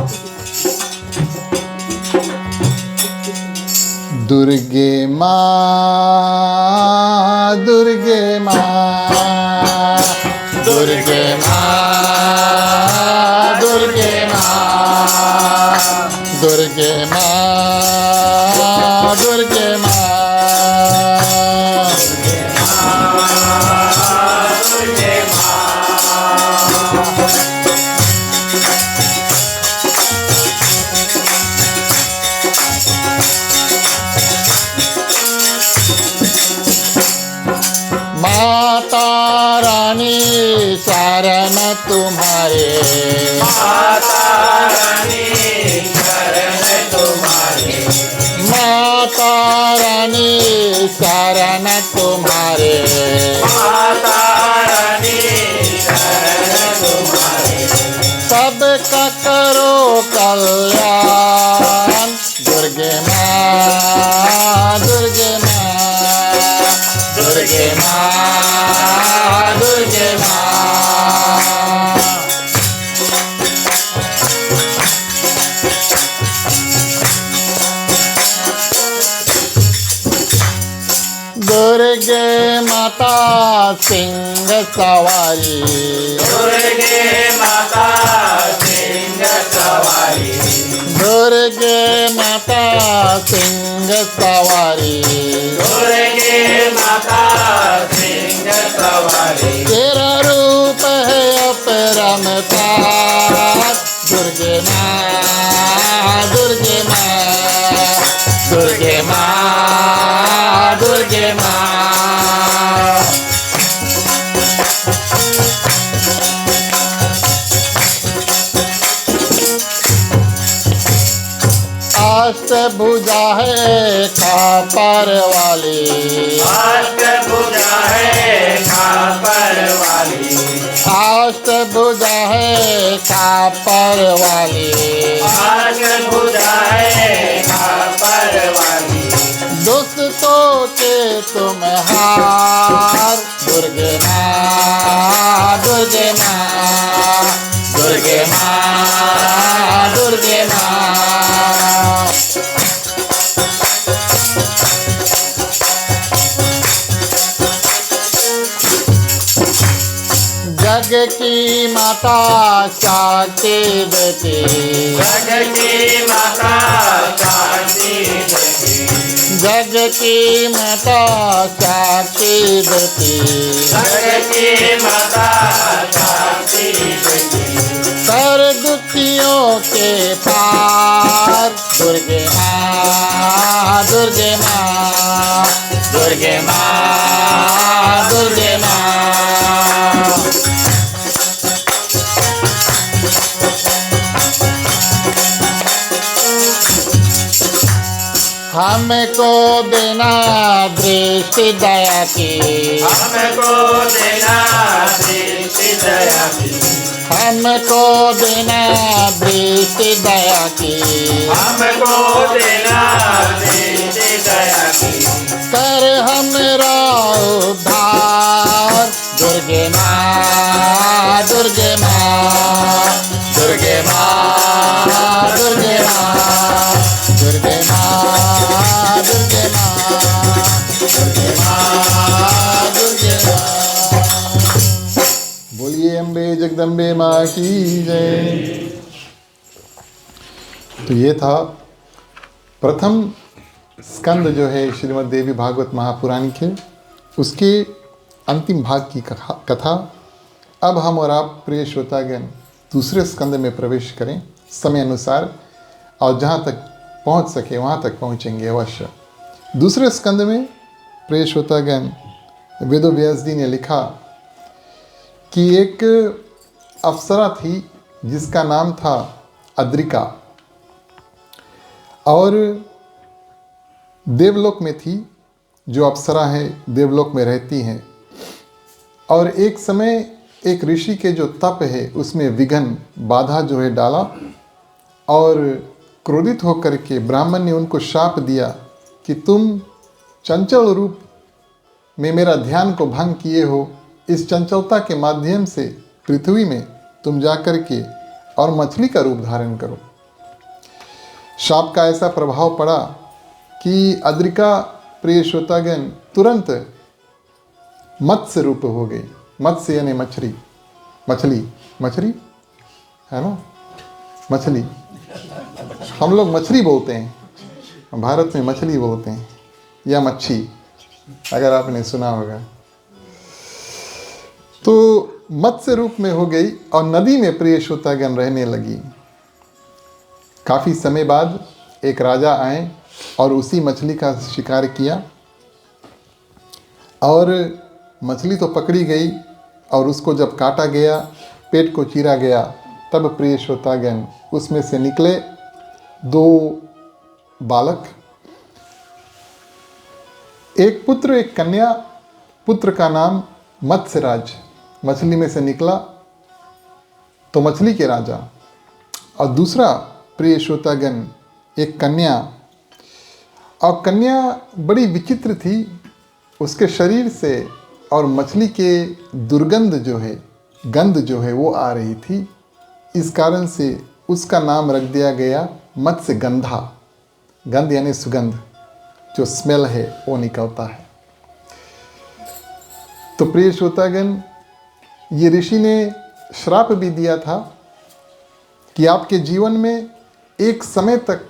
दुर्गे माँ, दुर्गे माँ, दुर्गे माँ, दुर्गे माँ, दुर्गे माँ, दुर्गे माँ। माता रानी शरण तुम्हारे, माता रानी शरण तुम्हारे, माता रानी शरण तुम्हारे, माता रानी शरण तुम्हारे, सबका करो कल्याण। दुर्गे माँ, दुर्गे माँ, दुर्गे माँ, दुर्गे माँ। दुर्गे माता सिंह सवारी, दुर्गे माता सिंह सवारी, दुर्गे माता सिंह सवारी, दुर्गे माता सिंह सवारी, तेरा रूप है अपरमपार। दुर्गे माँ, दुर्गे माँ, दुर्गे माँ, दुर्गे माँ। अष्टभुजा है खापर वाली, अष्टभुजा है खापर वाली, अष्टभुजा है खापर वाली, अष्टभुजा है खापर वाली, दुष्टों के तुम हार। दुर्गे माँ, दुर्गे माँ, दुर्गे माँ, दुर्गे माँ। जग की माता शांति देती, जग की माता शांति देती, जग की माता शांति देती, जग की माता शांति देती, कर दुखियों के पार। दुर्गे माँ दुर्गे माँ दुर्गे माँ दुर्गे माँ। हमको बिना दृष्टि दया की, हमको देना दृष्टि दया की, हमको बिना दृष्टि दया की, हमको देना दृष्टि दया की, कर हमरा उद्धार। दुर्गे माँ दुर्गे माँ दुर्गे माँ दुर्गे माँ दुर्गे माँ दुर्गे माँ दुर्गे माँ दुर्गे माँ। बोलिए अम्बे जगदम्बे माँ की जय। तो ये था प्रथम स्कंद जो है श्रीमद् देवी भागवत महापुराण के, उसके अंतिम भाग की कथा। अब हम और आप प्रिय श्रोतागण दूसरे स्कंद में प्रवेश करें समय अनुसार, और जहाँ तक पहुँच सके वहाँ तक पहुँचेंगे अवश्य। दूसरे स्कंद में प्रिय श्रोतागण वेदो व्यास जी ने लिखा कि एक अप्सरा थी जिसका नाम था अद्रिका, और देवलोक में थी। जो अप्सरा है देवलोक में रहती हैं, और एक समय एक ऋषि के जो तप है उसमें विघ्न बाधा जो है डाला, और क्रोधित होकर के ब्राह्मण ने उनको शाप दिया कि तुम चंचल रूप में मेरा ध्यान को भंग किए हो, इस चंचलता के माध्यम से पृथ्वी में तुम जाकर के और मछली का रूप धारण करो। शाप का ऐसा प्रभाव पड़ा कि अद्रिका प्रिय श्रोतागण तुरंत मत्स्य रूप हो गई। मत्स्य यानी मछली, मछली मछली है ना, मछली। हम लोग मछली बोलते हैं, भारत में मछली बोलते हैं, या मच्छी अगर आपने सुना होगा। तो मत्स्य रूप में हो गई और नदी में प्रिय श्रोतागण रहने लगी। काफ़ी समय बाद एक राजा आए और उसी मछली का शिकार किया, और मछली तो पकड़ी गई, और उसको जब काटा गया, पेट को चीरा गया, तब प्रिय श्रोतागण उसमें से निकले दो बालक, एक पुत्र एक कन्या। पुत्र का नाम मत्स्यराज, मछली में से निकला तो मछली के राजा, और दूसरा प्रिय श्रोतागण एक कन्या। और कन्या बड़ी विचित्र थी, उसके शरीर से और मछली के दुर्गंध जो है, गंध जो है वो आ रही थी। इस कारण से उसका नाम रख दिया गया मत्स्य गंधा। गंध यानी सुगंध, जो स्मेल है वो निकलता है। तो प्रिय श्रोतागण, ये ऋषि ने श्राप भी दिया था कि आपके जीवन में एक समय तक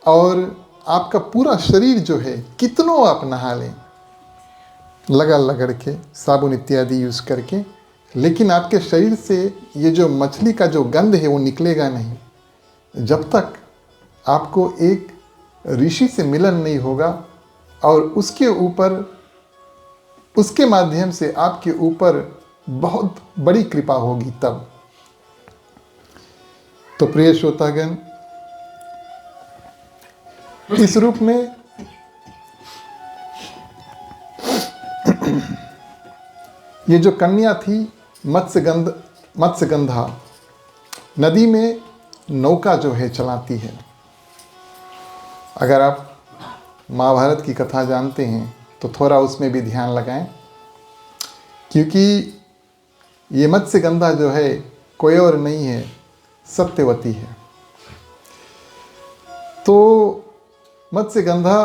और आपका पूरा शरीर जो है कितनों आप नहा लें लगड़ के, साबुन इत्यादि यूज़ करके, लेकिन आपके शरीर से ये जो मछली का जो गंध है वो निकलेगा नहीं जब तक आपको एक ऋषि से मिलन नहीं होगा और उसके ऊपर, उसके माध्यम से आपके ऊपर बहुत बड़ी कृपा होगी तब। तो प्रिय श्रोतागण, इस रूप में ये जो कन्या थी मत्स्यगंधा, नदी में नौका जो है चलाती है। अगर आप महाभारत की कथा जानते हैं तो थोड़ा उसमें भी ध्यान लगाएं, क्योंकि ये मत्स्यगंधा जो है कोई और नहीं है, सत्यवती है। तो मत्स्यगंधा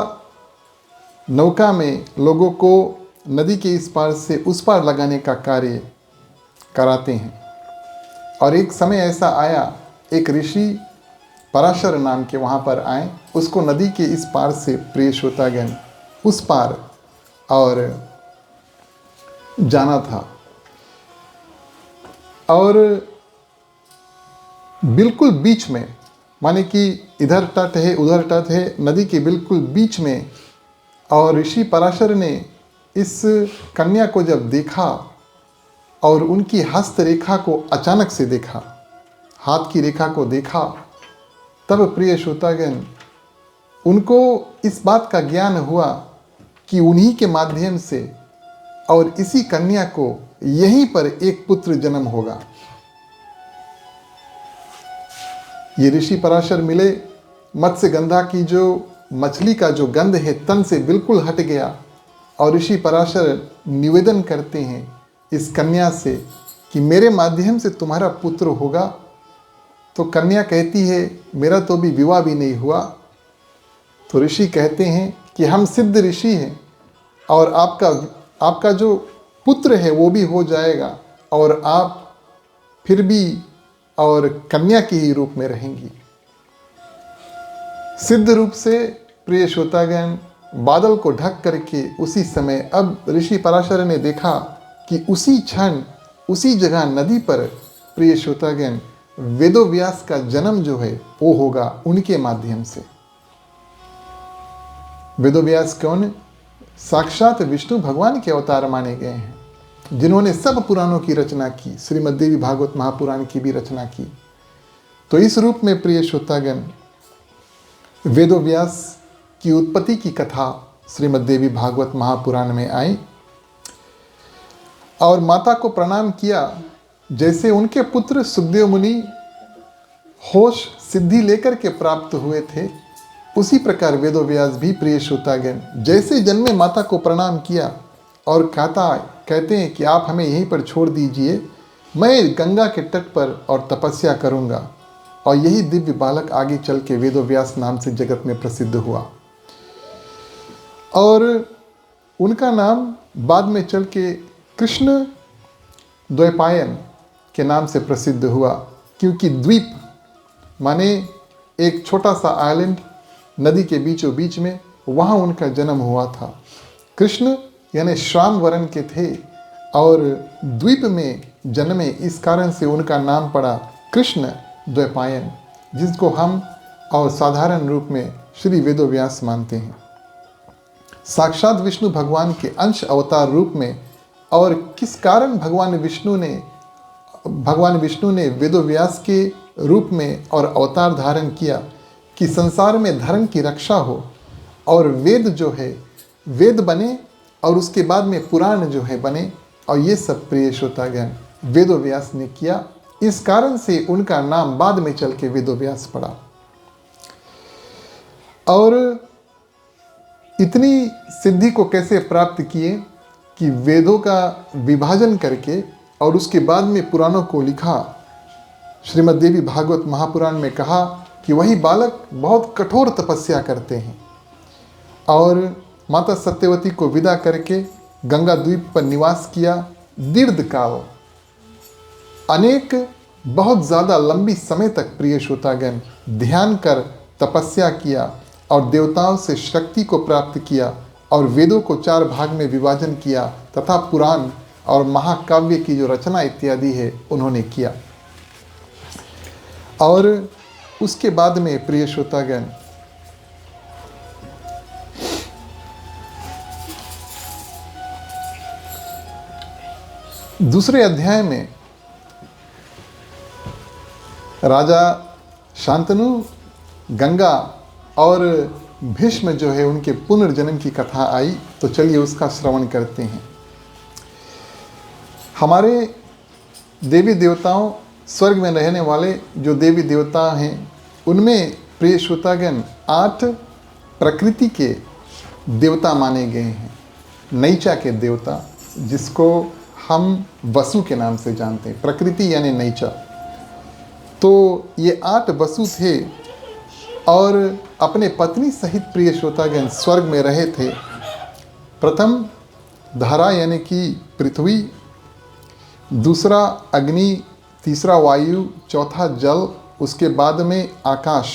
नौका में लोगों को नदी के इस पार से उस पार लगाने का कार्य कराते हैं। और एक समय ऐसा आया, एक ऋषि पराशर नाम के वहाँ पर आए, उसको नदी के इस पार से प्रिय श्रोतागण उस पार और जाना था। और बिल्कुल बीच में, माने कि इधर तट है उधर तट है, नदी के बिल्कुल बीच में। और ऋषि पराशर ने इस कन्या को जब देखा और उनकी हस्त रेखा को अचानक से देखा, हाथ की रेखा को देखा, तब प्रिय श्रोतागण उनको इस बात का ज्ञान हुआ कि उन्हीं के माध्यम से और इसी कन्या को यहीं पर एक पुत्र जन्म होगा। ये ऋषि पराशर मिले, मत्स्य गंधा की जो मछली का जो गंध है तन से बिल्कुल हट गया। और ऋषि पराशर निवेदन करते हैं इस कन्या से कि मेरे माध्यम से तुम्हारा पुत्र होगा। तो कन्या कहती है मेरा तो भी विवाह भी नहीं हुआ। तो ऋषि कहते हैं कि हम सिद्ध ऋषि हैं और आपका जो पुत्र है वो भी हो जाएगा और आप फिर भी और कन्या के ही रूप में रहेंगी। सिद्ध रूप से प्रिय श्रोतागण बादल को ढक करके उसी समय अब ऋषि पराशर ने देखा कि उसी क्षण उसी जगह नदी पर प्रिय श्रोतागण वेदोव्यास का जन्म जो है वो होगा उनके माध्यम से। वेदोव्यास कौन? साक्षात विष्णु भगवान के अवतार माने गए हैं, जिन्होंने सब पुराणों की रचना की, श्रीमद् देवी भागवत महापुराण की भी रचना की। तो इस रूप में प्रिय श्रोतागण वेदोव्यास की उत्पत्ति की कथा श्रीमद् देवी भागवत महापुराण में आई और माता को प्रणाम किया। जैसे उनके पुत्र सुखदेव मुनि होश सिद्धि लेकर के प्राप्त हुए थे, उसी प्रकार वेदोव्यास भी प्रिय श्रोतागण जैसे जन्मे माता को प्रणाम किया और कहते हैं कि आप हमें यहीं पर छोड़ दीजिए, मैं गंगा के तट पर और तपस्या करूंगा। और यही दिव्य बालक आगे चल के वेदोव्यास नाम से जगत में प्रसिद्ध हुआ और उनका नाम बाद में चल के कृष्ण द्वैपायन के नाम से प्रसिद्ध हुआ, क्योंकि द्वीप माने एक छोटा सा आइलैंड नदी के बीचों बीच में, वहाँ उनका जन्म हुआ था। कृष्ण यानी श्याम वर्ण के थे और द्वीप में जन्मे, इस कारण से उनका नाम पड़ा कृष्ण द्वैपायन, जिसको हम और साधारण रूप में श्री वेदोव्यास मानते हैं। साक्षात विष्णु भगवान के अंश अवतार रूप में। और किस कारण भगवान विष्णु ने वेदोव्यास के रूप में और अवतार धारण किया कि संसार में धर्म की रक्षा हो और वेद जो है वेद बने और उसके बाद में पुराण जो है बने। और ये सब प्रिय श्रोतागण वेदोव्यास ने किया, इस कारण से उनका नाम बाद में चल के वेदोव्यास पड़ा। और इतनी सिद्धि को कैसे प्राप्त किए कि वेदों का विभाजन करके और उसके बाद में पुराणों को लिखा। श्रीमद् देवी भागवत महापुराण में कहा कि वही बालक बहुत कठोर तपस्या करते हैं और माता सत्यवती को विदा करके गंगा द्वीप पर निवास किया दीर्घ काल, अनेक बहुत ज़्यादा लंबी समय तक प्रिय श्रोतागण ध्यान कर तपस्या किया और देवताओं से शक्ति को प्राप्त किया और वेदों को 4 भाग में विभाजन किया तथा पुराण और महाकाव्य की जो रचना इत्यादि है उन्होंने किया। और उसके बाद में प्रिय श्रोतागण दूसरे अध्याय में राजा शांतनु, गंगा और भीष्म जो है उनके पुनर्जन्म की कथा आई। तो चलिए उसका श्रवण करते हैं। हमारे देवी देवताओं, स्वर्ग में रहने वाले जो देवी देवता हैं उनमें प्रिय श्रोतागण 8 प्रकृति के देवता माने गए हैं। नैचा के देवता, जिसको हम वसु के नाम से जानते हैं, प्रकृति यानी नैचा। तो ये 8 वसु थे और अपने पत्नी सहित प्रिय श्रोतागण स्वर्ग में रहे थे। प्रथम धरा यानी कि पृथ्वी, दूसरा अग्नि, तीसरा वायु, चौथा जल, उसके बाद में आकाश,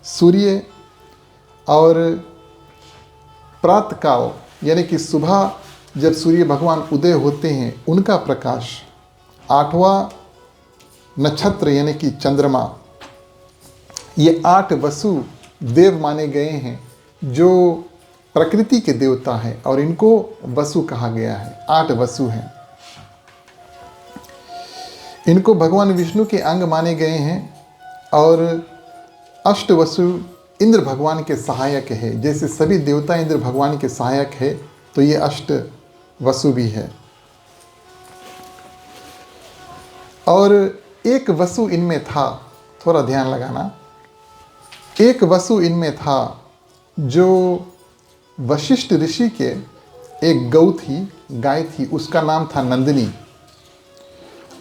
सूर्य और प्रातःकाल यानी कि सुबह जब सूर्य भगवान उदय होते हैं उनका प्रकाश, 8वां नक्षत्र यानी कि चंद्रमा, ये 8 वसु देव माने गए हैं जो प्रकृति के देवता हैं और इनको वसु कहा गया है। 8 वसु हैं। इनको भगवान विष्णु के अंग माने गए हैं और 8 वसु इंद्र भगवान के सहायक है। जैसे सभी देवता इंद्र भगवान के सहायक है तो ये 8 वसु भी है। और एक वसु इनमें था, थोड़ा ध्यान लगाना, एक वसु इनमें था जो वशिष्ठ ऋषि के एक गौ थी, गाय थी, उसका नाम था नंदिनी।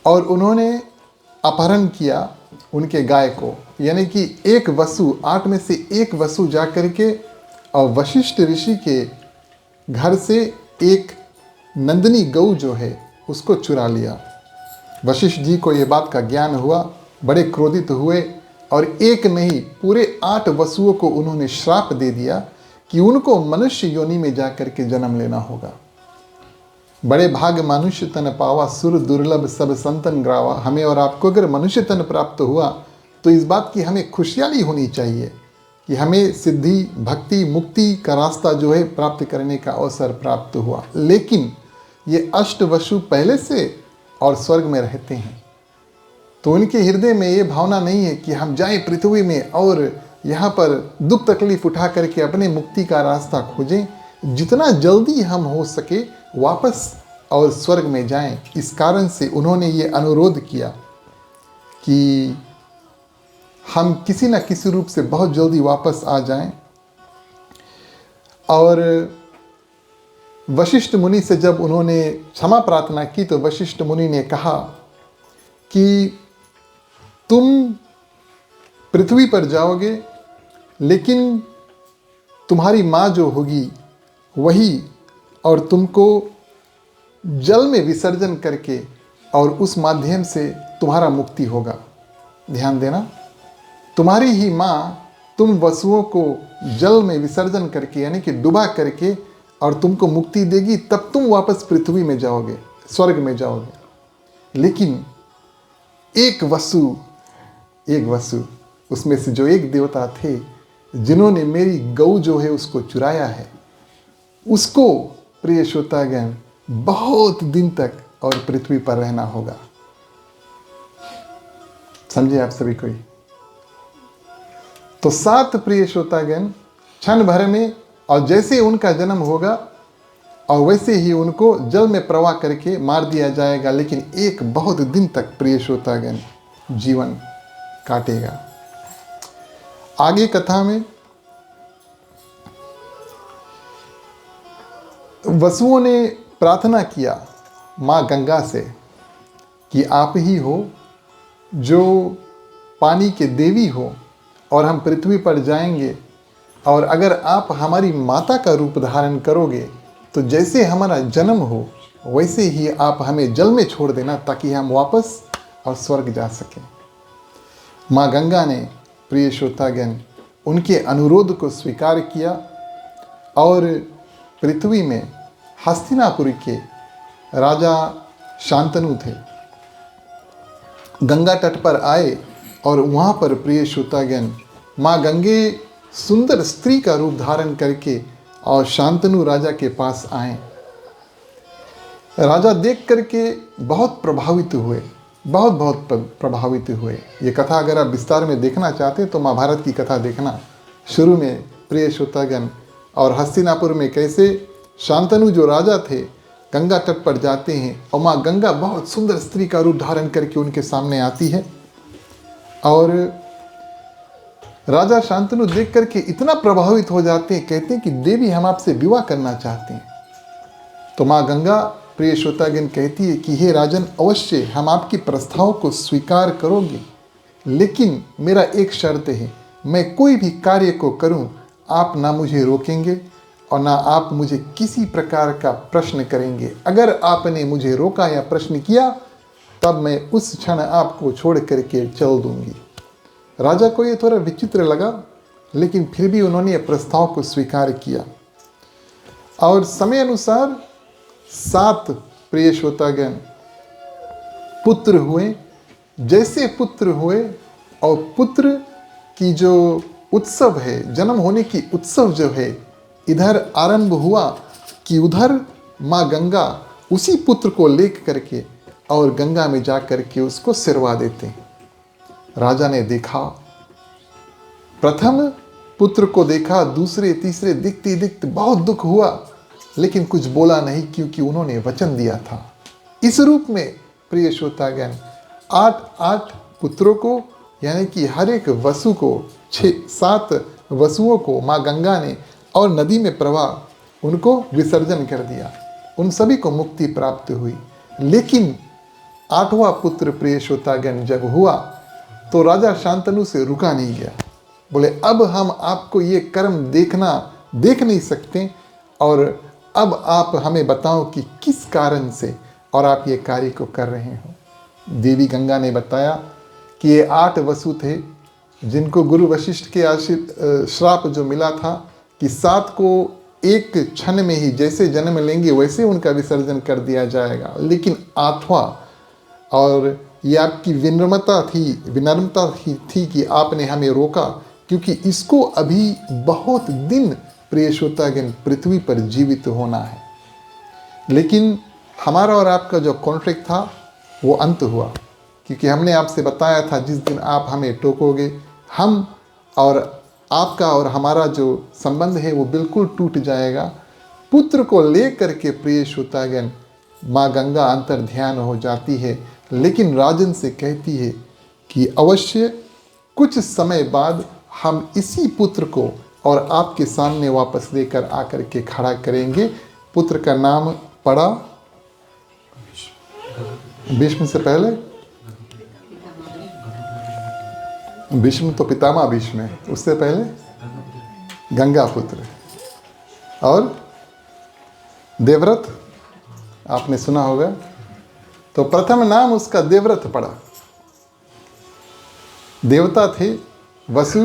और उन्होंने अपहरण किया उनके गाय को, यानी कि एक वसु, 8 में से एक वसु जा कर के और वशिष्ठ ऋषि के घर से एक नंदिनी गौ जो है उसको चुरा लिया। वशिष्ठ जी को ये बात का ज्ञान हुआ, बड़े क्रोधित हुए और एक नहीं पूरे 8 वसुओं को उन्होंने श्राप दे दिया कि उनको मनुष्य योनि में जाकर के जन्म लेना होगा। बड़े भाग मनुष्य तन पावा, सुर दुर्लभ सब संतन ग्रावा। हमें और आपको अगर मनुष्य तन प्राप्त हुआ तो इस बात की हमें खुशहाली होनी चाहिए कि हमें सिद्धि, भक्ति, मुक्ति का रास्ता जो है प्राप्त करने का अवसर प्राप्त हुआ। लेकिन ये 8 वसु पहले से और स्वर्ग में रहते हैं तो उनके हृदय में ये भावना नहीं है कि हम जाएं पृथ्वी में और यहाँ पर दुख तकलीफ उठा करके अपने मुक्ति का रास्ता खोजें। जितना जल्दी हम हो सके वापस और स्वर्ग में जाएं। इस कारण से उन्होंने ये अनुरोध किया कि हम किसी न किसी रूप से बहुत जल्दी वापस आ जाएं। और वशिष्ठ मुनि से जब उन्होंने क्षमा प्रार्थना की तो वशिष्ठ मुनि ने कहा कि तुम पृथ्वी पर जाओगे लेकिन तुम्हारी माँ जो होगी वही और तुमको जल में विसर्जन करके और उस माध्यम से तुम्हारा मुक्ति होगा। ध्यान देना, तुम्हारी ही माँ तुम वसुओं को जल में विसर्जन करके यानी कि डुबा करके और तुमको मुक्ति देगी, तब तुम वापस पृथ्वी में जाओगे, स्वर्ग में जाओगे। लेकिन एक वसु उसमें से जो एक देवता थे जिन्होंने मेरी गौ जो है उसको चुराया है, उसको प्रिय श्रोतागण बहुत दिन तक और पृथ्वी पर रहना होगा। समझे आप सभी कोई? तो 7 प्रिय श्रोतागण क्षण भर में और जैसे उनका जन्म होगा और वैसे ही उनको जल में प्रवाह करके मार दिया जाएगा। लेकिन एक बहुत दिन तक प्रिय श्रोतागण जीवन काटेगा। आगे कथा में वसुओं ने प्रार्थना किया माँ गंगा से कि आप ही हो जो पानी के देवी हो और हम पृथ्वी पर जाएंगे और अगर आप हमारी माता का रूप धारण करोगे तो जैसे हमारा जन्म हो वैसे ही आप हमें जल में छोड़ देना ताकि हम वापस और स्वर्ग जा सकें। माँ गंगा ने प्रिय श्रोतागण उनके अनुरोध को स्वीकार किया और पृथ्वी में हस्तिनापुर के राजा शांतनु थे, गंगा तट पर आए और वहाँ पर प्रिय श्रोतागण माँ गंगे सुंदर स्त्री का रूप धारण करके और शांतनु राजा के पास आए। राजा देख करके बहुत प्रभावित हुए, बहुत प्रभावित हुए। ये कथा अगर आप विस्तार में देखना चाहते हैं तो महाभारत की कथा देखना। शुरू में प्रिय श्रोतागण और हस्तिनापुर में कैसे शांतनु जो राजा थे गंगा तट पर जाते हैं और माँ गंगा बहुत सुंदर स्त्री का रूप धारण करके उनके सामने आती है और राजा शांतनु देख करके इतना प्रभावित हो जाते हैं, कहते हैं कि देवी हम आपसे विवाह करना चाहते हैं। तो माँ गंगा प्रिय श्रोतागण कहती है कि हे राजन, अवश्य हम आपके प्रस्ताव को स्वीकार करोगे, लेकिन मेरा एक शर्त है, मैं कोई भी कार्य को करूं आप ना मुझे रोकेंगे और ना आप मुझे किसी प्रकार का प्रश्न करेंगे। अगर आपने मुझे रोका या प्रश्न किया तब मैं उस क्षण आपको छोड़ करके चल दूंगी। राजा को ये थोड़ा विचित्र लगा, लेकिन फिर भी उन्होंने प्रस्ताव को स्वीकार किया और समय अनुसार 7 प्रिय श्रोतागण पुत्र हुए। जैसे पुत्र हुए और पुत्र कि जो उत्सव है, जन्म होने की उत्सव जो है, इधर आरंभ हुआ कि उधर माँ गंगा उसी पुत्र को लेकर करके और गंगा में जा करके उसको सिरवा देते हैं। राजा ने देखा, प्रथम पुत्र को देखा, दूसरे तीसरे दिखते दिखते बहुत दुख हुआ, लेकिन कुछ बोला नहीं क्योंकि उन्होंने वचन दिया था। इस रूप में प्रिय श्रोतागण 8 पुत्रों को, यानी कि हर एक वसु को 7 वसुओं को माँ गंगा ने और नदी में प्रवाह उनको विसर्जन कर दिया। उन सभी को मुक्ति प्राप्त हुई। लेकिन 8वां पुत्र प्रिय श्रोतागण जब हुआ तो राजा शांतनु से रुका नहीं गया। बोले अब हम आपको ये कर्म देख नहीं सकते, और अब आप हमें बताओ कि किस कारण से और आप ये कार्य को कर रहे हो। देवी गंगा ने बताया कि ये 8 वसु थे जिनको गुरु वशिष्ठ के श्राप जो मिला था कि 7 को एक क्षण में ही जैसे जन्म लेंगे वैसे उनका विसर्जन कर दिया जाएगा, लेकिन 8वां, और ये आपकी विनम्रता थी कि आपने हमें रोका, क्योंकि इसको अभी बहुत दिन प्रिय श्रोतागण पृथ्वी पर जीवित होना है। लेकिन हमारा और आपका जो कॉन्ट्रैक्ट था वो अंत हुआ, क्योंकि हमने आपसे बताया था जिस दिन आप हमें टोकोगे, हम और आपका और हमारा जो संबंध है वो बिल्कुल टूट जाएगा। पुत्र को ले करके प्रिय श्रोतागण माँ गंगा अंतर ध्यान हो जाती है, लेकिन राजन से कहती है कि अवश्य कुछ समय बाद हम इसी पुत्र को और आपके सामने वापस लेकर आकर के खड़ा करेंगे। पुत्र का नाम पड़ा भीष्म से पहले, भीष्म तो पितामह भीष्म है, उससे पहले गंगा पुत्र, और देवव्रत आपने सुना होगा, तो प्रथम नाम उसका देवव्रत पड़ा। देवता थे वसु,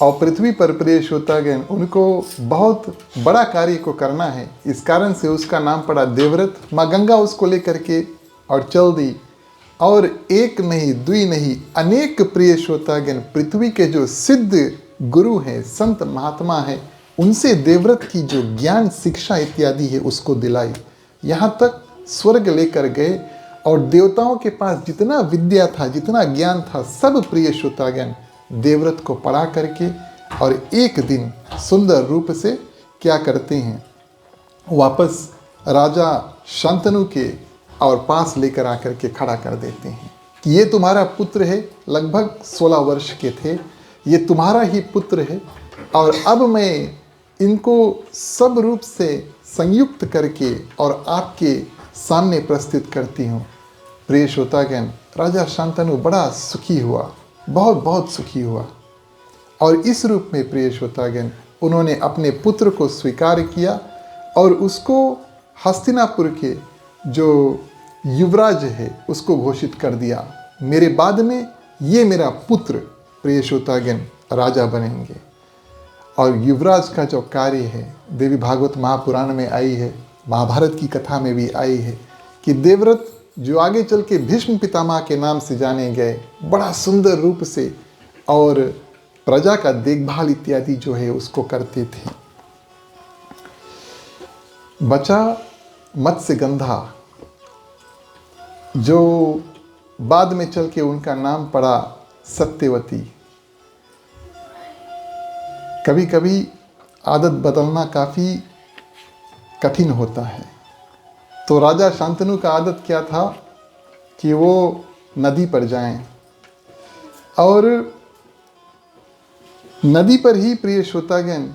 और पृथ्वी पर प्रिय श्रोतागण उनको बहुत बड़ा कार्य को करना है, इस कारण से उसका नाम पड़ा देवव्रत। माँ गंगा उसको लेकर के और चल दी, और एक नहीं दुई नहीं अनेक प्रिय श्रोतागण पृथ्वी के जो सिद्ध गुरु हैं, संत महात्मा हैं, उनसे देवव्रत की जो ज्ञान शिक्षा इत्यादि है उसको दिलाई। यहाँ तक स्वर्ग लेकर गए, और देवताओं के पास जितना विद्या था, जितना ज्ञान था, सब प्रिय श्रोतागण देवव्रत को पढ़ा करके और एक दिन सुंदर रूप से क्या करते हैं, वापस राजा शांतनु के और पास लेकर आकर के खड़ा कर देते हैं कि ये तुम्हारा पुत्र है, लगभग 16 वर्ष के थे, ये तुम्हारा ही पुत्र है, और अब मैं इनको सब रूप से संयुक्त करके और आपके सामने प्रस्तुत करती हूँ। प्रिय श्रोतागण राजा शांतनु बड़ा सुखी हुआ, बहुत सुखी हुआ, और इस रूप में प्रिय श्रोतागण उन्होंने अपने पुत्र को स्वीकार किया और उसको हस्तिनापुर के जो युवराज है उसको घोषित कर दिया, मेरे बाद में ये मेरा पुत्र प्रिय श्रोतागण राजा बनेंगे। और युवराज का जो कार्य है देवी भागवत महापुराण में आई है, महाभारत की कथा में भी आई है कि देवव्रत जो आगे चल के भीष्म पितामह के नाम से जाने गए, बड़ा सुंदर रूप से और प्रजा का देखभाल इत्यादि जो है उसको करते थे। बचा मत्स्यगंधा, जो बाद में चल के उनका नाम पड़ा सत्यवती। कभी कभी आदत बदलना काफ़ी कठिन होता है। तो राजा शांतनु का आदत क्या था कि वो नदी पर जाएं, और नदी पर ही प्रिय श्रोतागण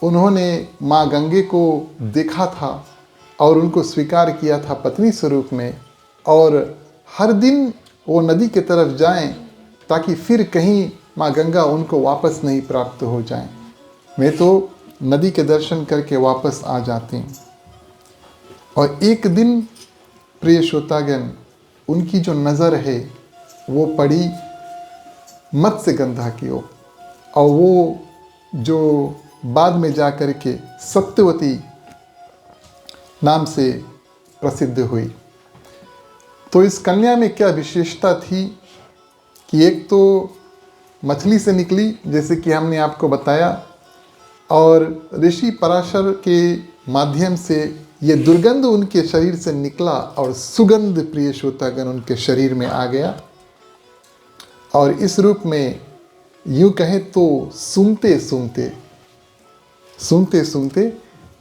उन्होंने माँ गंगे को देखा था और उनको स्वीकार किया था पत्नी स्वरूप में, और हर दिन वो नदी की तरफ जाएं ताकि फिर कहीं माँ गंगा उनको वापस नहीं प्राप्त हो जाएं। मैं तो नदी के दर्शन करके वापस आ जाती हूँ। और एक दिन प्रिय श्रोतागण उनकी जो नज़र है वो पड़ी मत्स्यगंधा की ओर, और वो जो बाद में जा कर के सत्यवती नाम से प्रसिद्ध हुई। तो इस कन्या में क्या विशेषता थी कि एक तो मछली से निकली, जैसे कि हमने आपको बताया, और ऋषि पराशर के माध्यम से ये दुर्गंध उनके शरीर से निकला और सुगंध प्रिय श्रोतागण उनके शरीर में आ गया। और इस रूप में यूँ कहें तो सूंघते सूंघते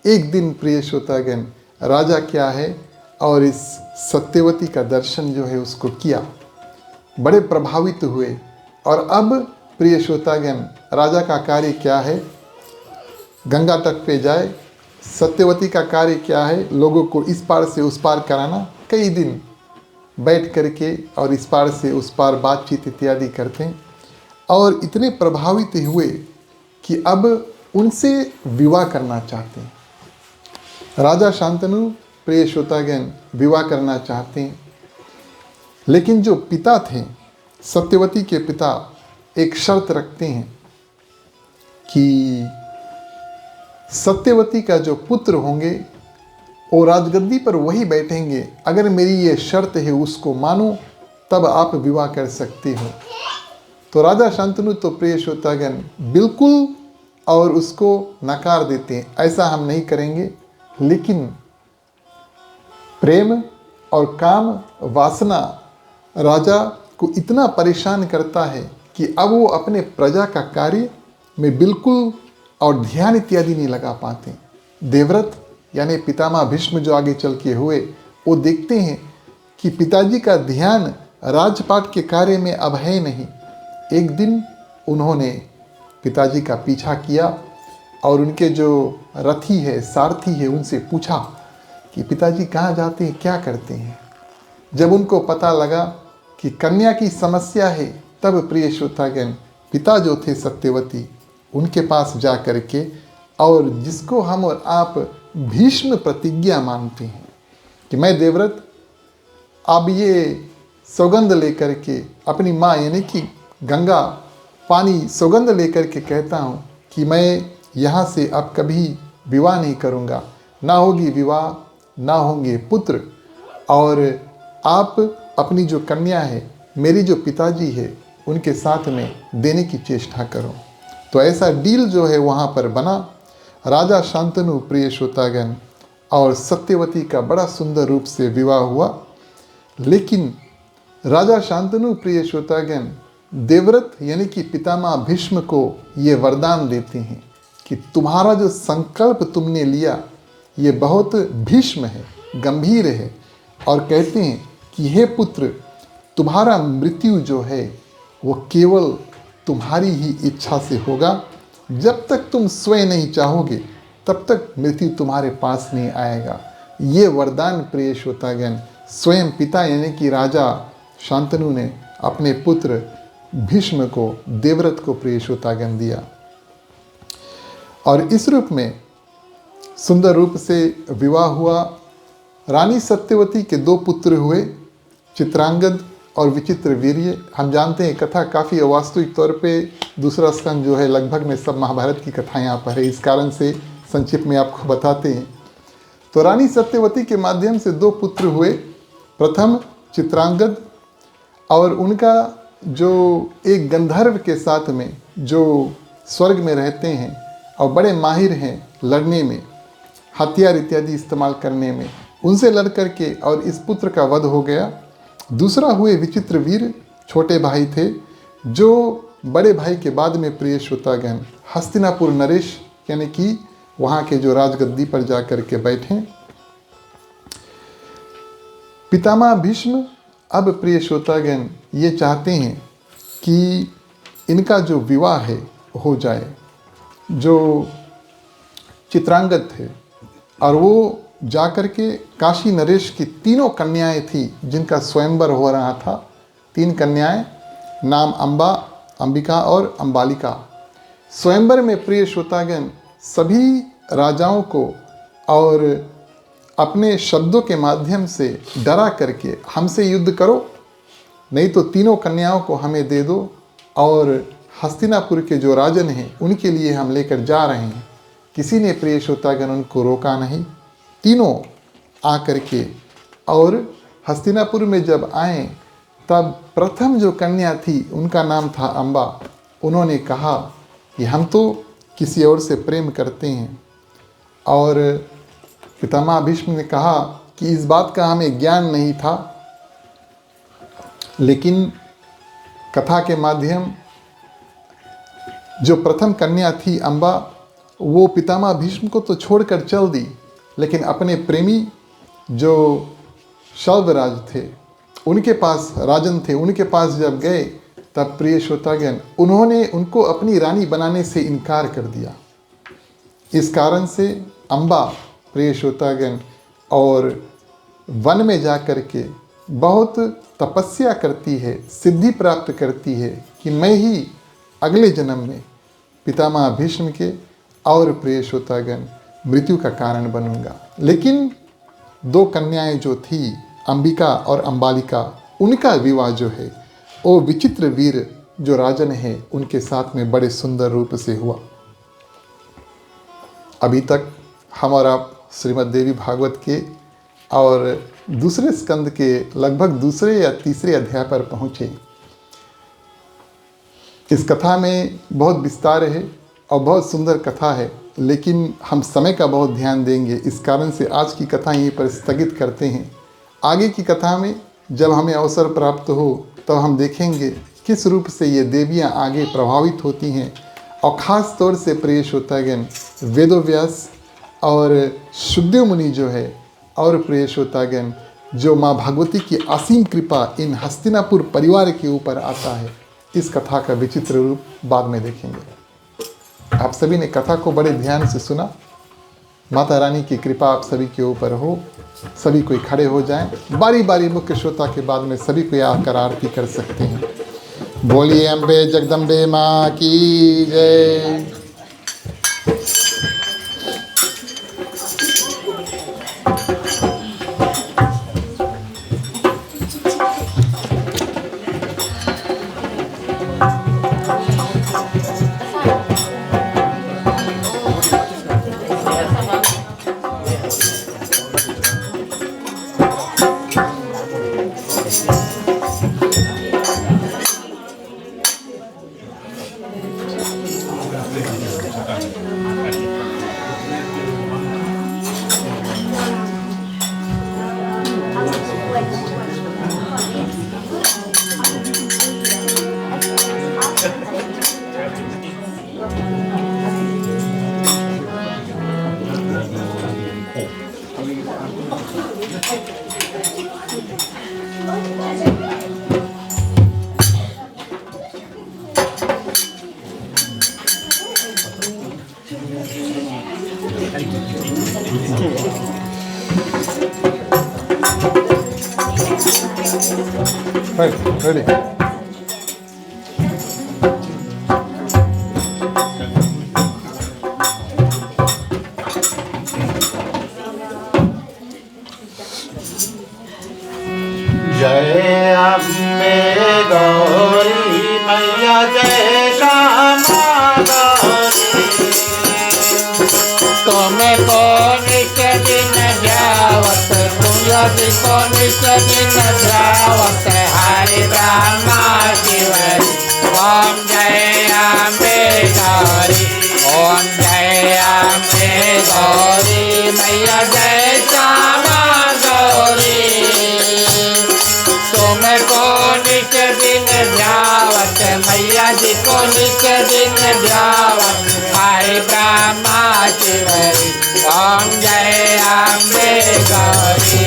एक दिन प्रिय श्रोतागण राजा क्या है और इस सत्यवती का दर्शन जो है उसको किया, बड़े प्रभावित हुए। और अब प्रिय श्रोतागण राजा का कार्य क्या है, गंगा तट पे जाए। सत्यवती का कार्य क्या है, लोगों को इस पार से उस पार कराना, कई दिन बैठ करके और इस पार से उस पार बातचीत इत्यादि करते हैं। और इतने प्रभावित हुए कि अब उनसे विवाह करना चाहते हैं। राजा शांतनु प्रिय श्रोतागण विवाह करना चाहते हैं, लेकिन जो पिता थे, सत्यवती के पिता, एक शर्त रखते हैं कि सत्यवती का जो पुत्र होंगे वो राजगद्दी पर वही बैठेंगे, अगर मेरी ये शर्त है उसको मानो तब आप विवाह कर सकते हो। तो राजा शांतनु तो प्रिय श्रोतागण बिल्कुल और उसको नकार देते हैं, ऐसा हम नहीं करेंगे। लेकिन प्रेम और काम वासना राजा को इतना परेशान करता है कि अब वो अपने प्रजा का कार्य में बिल्कुल और ध्यान इत्यादि नहीं लगा पाते। देवव्रत यानी पितामह भीष्म जो आगे चल के हुए, वो देखते हैं कि पिताजी का ध्यान राजपाट के कार्य में अब है नहीं। एक दिन उन्होंने पिताजी का पीछा किया और उनके जो रथी है, सारथी है, उनसे पूछा कि पिताजी कहाँ जाते हैं, क्या करते हैं। जब उनको पता लगा कि कन्या की समस्या है, तब प्रिय श्रोतागण पिता जो थे सत्यवती, उनके पास जा कर के, और जिसको हम और आप भीष्म प्रतिज्ञा मानते हैं कि मैं देवव्रत अब ये सौगंध लेकर के अपनी माँ यानी कि गंगा पानी सौगंध लेकर के कहता हूँ कि मैं यहाँ से अब कभी विवाह नहीं करूँगा, ना होगी विवाह, ना होंगे पुत्र, और आप अपनी जो कन्या है, मेरी जो पिताजी है, उनके साथ में देने की चेष्टा करो। तो ऐसा डील जो है वहाँ पर बना। राजा शांतनु प्रिय श्रोतागण और सत्यवती का बड़ा सुंदर रूप से विवाह हुआ। लेकिन राजा शांतनु प्रिय श्रोतागण देवव्रत यानी कि पितामह भीष्म को ये वरदान देते हैं कि तुम्हारा जो संकल्प तुमने लिया ये बहुत भीष्म है, गंभीर है, और कहते हैं कि हे पुत्र, तुम्हारा मृत्यु जो है वो केवल तुम्हारी ही इच्छा से होगा। जब तक तुम स्वयं नहीं चाहोगे तब तक मृत्यु तुम्हारे पास नहीं आएगा। ये वरदान प्रिय श्रोतागण स्वयं पिता यानी कि राजा शांतनु ने अपने पुत्र भीष्म को, देवव्रत को प्रिय श्रोतागण दिया। और इस रूप में सुंदर रूप से विवाह हुआ। रानी सत्यवती के 2 पुत्र हुए, चित्रांगद और विचित्र वीर्य। हम जानते हैं कथा काफ़ी अवास्तविक तौर पे दूसरा स्कंद जो है लगभग में सब महाभारत की कथा यहाँ पर है, इस कारण से संक्षिप्त में आपको बताते हैं। तो रानी सत्यवती के माध्यम से 2 पुत्र हुए। प्रथम चित्रांगद, और उनका जो एक गंधर्व के साथ में जो स्वर्ग में रहते हैं और बड़े माहिर हैं लड़ने में, हथियार इत्यादि इस्तेमाल करने में, उनसे लड़ करके और इस पुत्र का वध हो गया। दूसरा हुए विचित्र वीर, छोटे भाई थे, जो बड़े भाई के बाद में प्रिय श्रोतागण हस्तिनापुर नरेश यानी कि वहाँ के जो राजगद्दी पर जा कर के बैठे। पितामह भीष्म अब प्रिय श्रोतागण ये चाहते हैं कि इनका जो विवाह है हो जाए। जो चित्रांगद थे और वो जाकर के काशी नरेश की 3 कन्याएं थी जिनका स्वयंवर हो रहा था। 3 कन्याएं, नाम अंबा, अंबिका और अंबालिका। स्वयंवर में प्रिय श्रोतागण सभी राजाओं को और अपने शब्दों के माध्यम से डरा करके हमसे युद्ध करो, नहीं तो 3 कन्याओं को हमें दे दो, और हस्तिनापुर के जो राजन हैं उनके लिए हम लेकर जा रहे हैं। किसी ने प्रिय श्रोतागण उनको रोका नहीं। 3 आकर के और हस्तिनापुर में जब आए तब प्रथम जो कन्या थी उनका नाम था अंबा, उन्होंने कहा कि हम तो किसी और से प्रेम करते हैं। और पितामह भीष्म ने कहा कि इस बात का हमें ज्ञान नहीं था, लेकिन कथा के माध्यम जो प्रथम कन्या थी अम्बा, वो पितामह भीष्म को तो छोड़कर चल दी, लेकिन अपने प्रेमी जो शल्वराज थे, उनके पास राजन थे, उनके पास जब गए तब प्रिय श्रोतागण उन्होंने उनको अपनी रानी बनाने से इनकार कर दिया। इस कारण से अम्बा प्रिय श्रोतागण और वन में जा कर के बहुत तपस्या करती है, सिद्धि प्राप्त करती है कि मैं ही अगले जन्म में पितामह भीष्म के और प्रिय श्रोतागण मृत्यु का कारण बनूंगा। लेकिन दो कन्याएं जो थी अंबिका और अंबालिका, उनका विवाह जो है वो विचित्र वीर जो राजन है उनके साथ में बड़े सुंदर रूप से हुआ। अभी तक हम और आप श्रीमद् देवी भागवत के और दूसरे स्कंद के लगभग दूसरे या तीसरे अध्याय पर पहुँचे। इस कथा में बहुत विस्तार है और बहुत सुंदर कथा है, लेकिन हम समय का बहुत ध्यान देंगे, इस कारण से आज की कथा यहीं पर स्थगित करते हैं। आगे की कथा में जब हमें अवसर प्राप्त हो तब हम देखेंगे किस रूप से ये देवियाँ आगे प्रभावित होती हैं। और ख़ास तौर से प्रिय श्रोतागण वेदव्यास और सुखदेव मुनि जो है और प्रिय श्रोतागण जो माँ भगवती की असीम कृपा इन हस्तिनापुर परिवार के ऊपर आता है, इस कथा का विचित्र रूप बाद में देखेंगे। आप सभी ने कथा को बड़े ध्यान से सुना। माता रानी की कृपा आप सभी के ऊपर हो। सभी कोई खड़े हो जाएं, बारी बारी मुख्य श्रोता के बाद में सभी को आकर आरती कर सकते हैं। बोलिए अम्बे जगदम्बे माँ की जय। Right, ready. जय अम्बे गौरी मैया जय श्यामा गौरी। तुम्हें कौन के दिन जावत तुझे कौन के दिन जावत हरे ब्रह्मा शिवरी। ओम जय अम्बे गौरी, ओम जय अम्बे गौरी मैया जय श्यामा गौरी। तुम कौन के दिन जावत मैया जी कौन के दिन जावत हरे ब्रह्मा शिवरी। ओम जय अम्बे गौरी।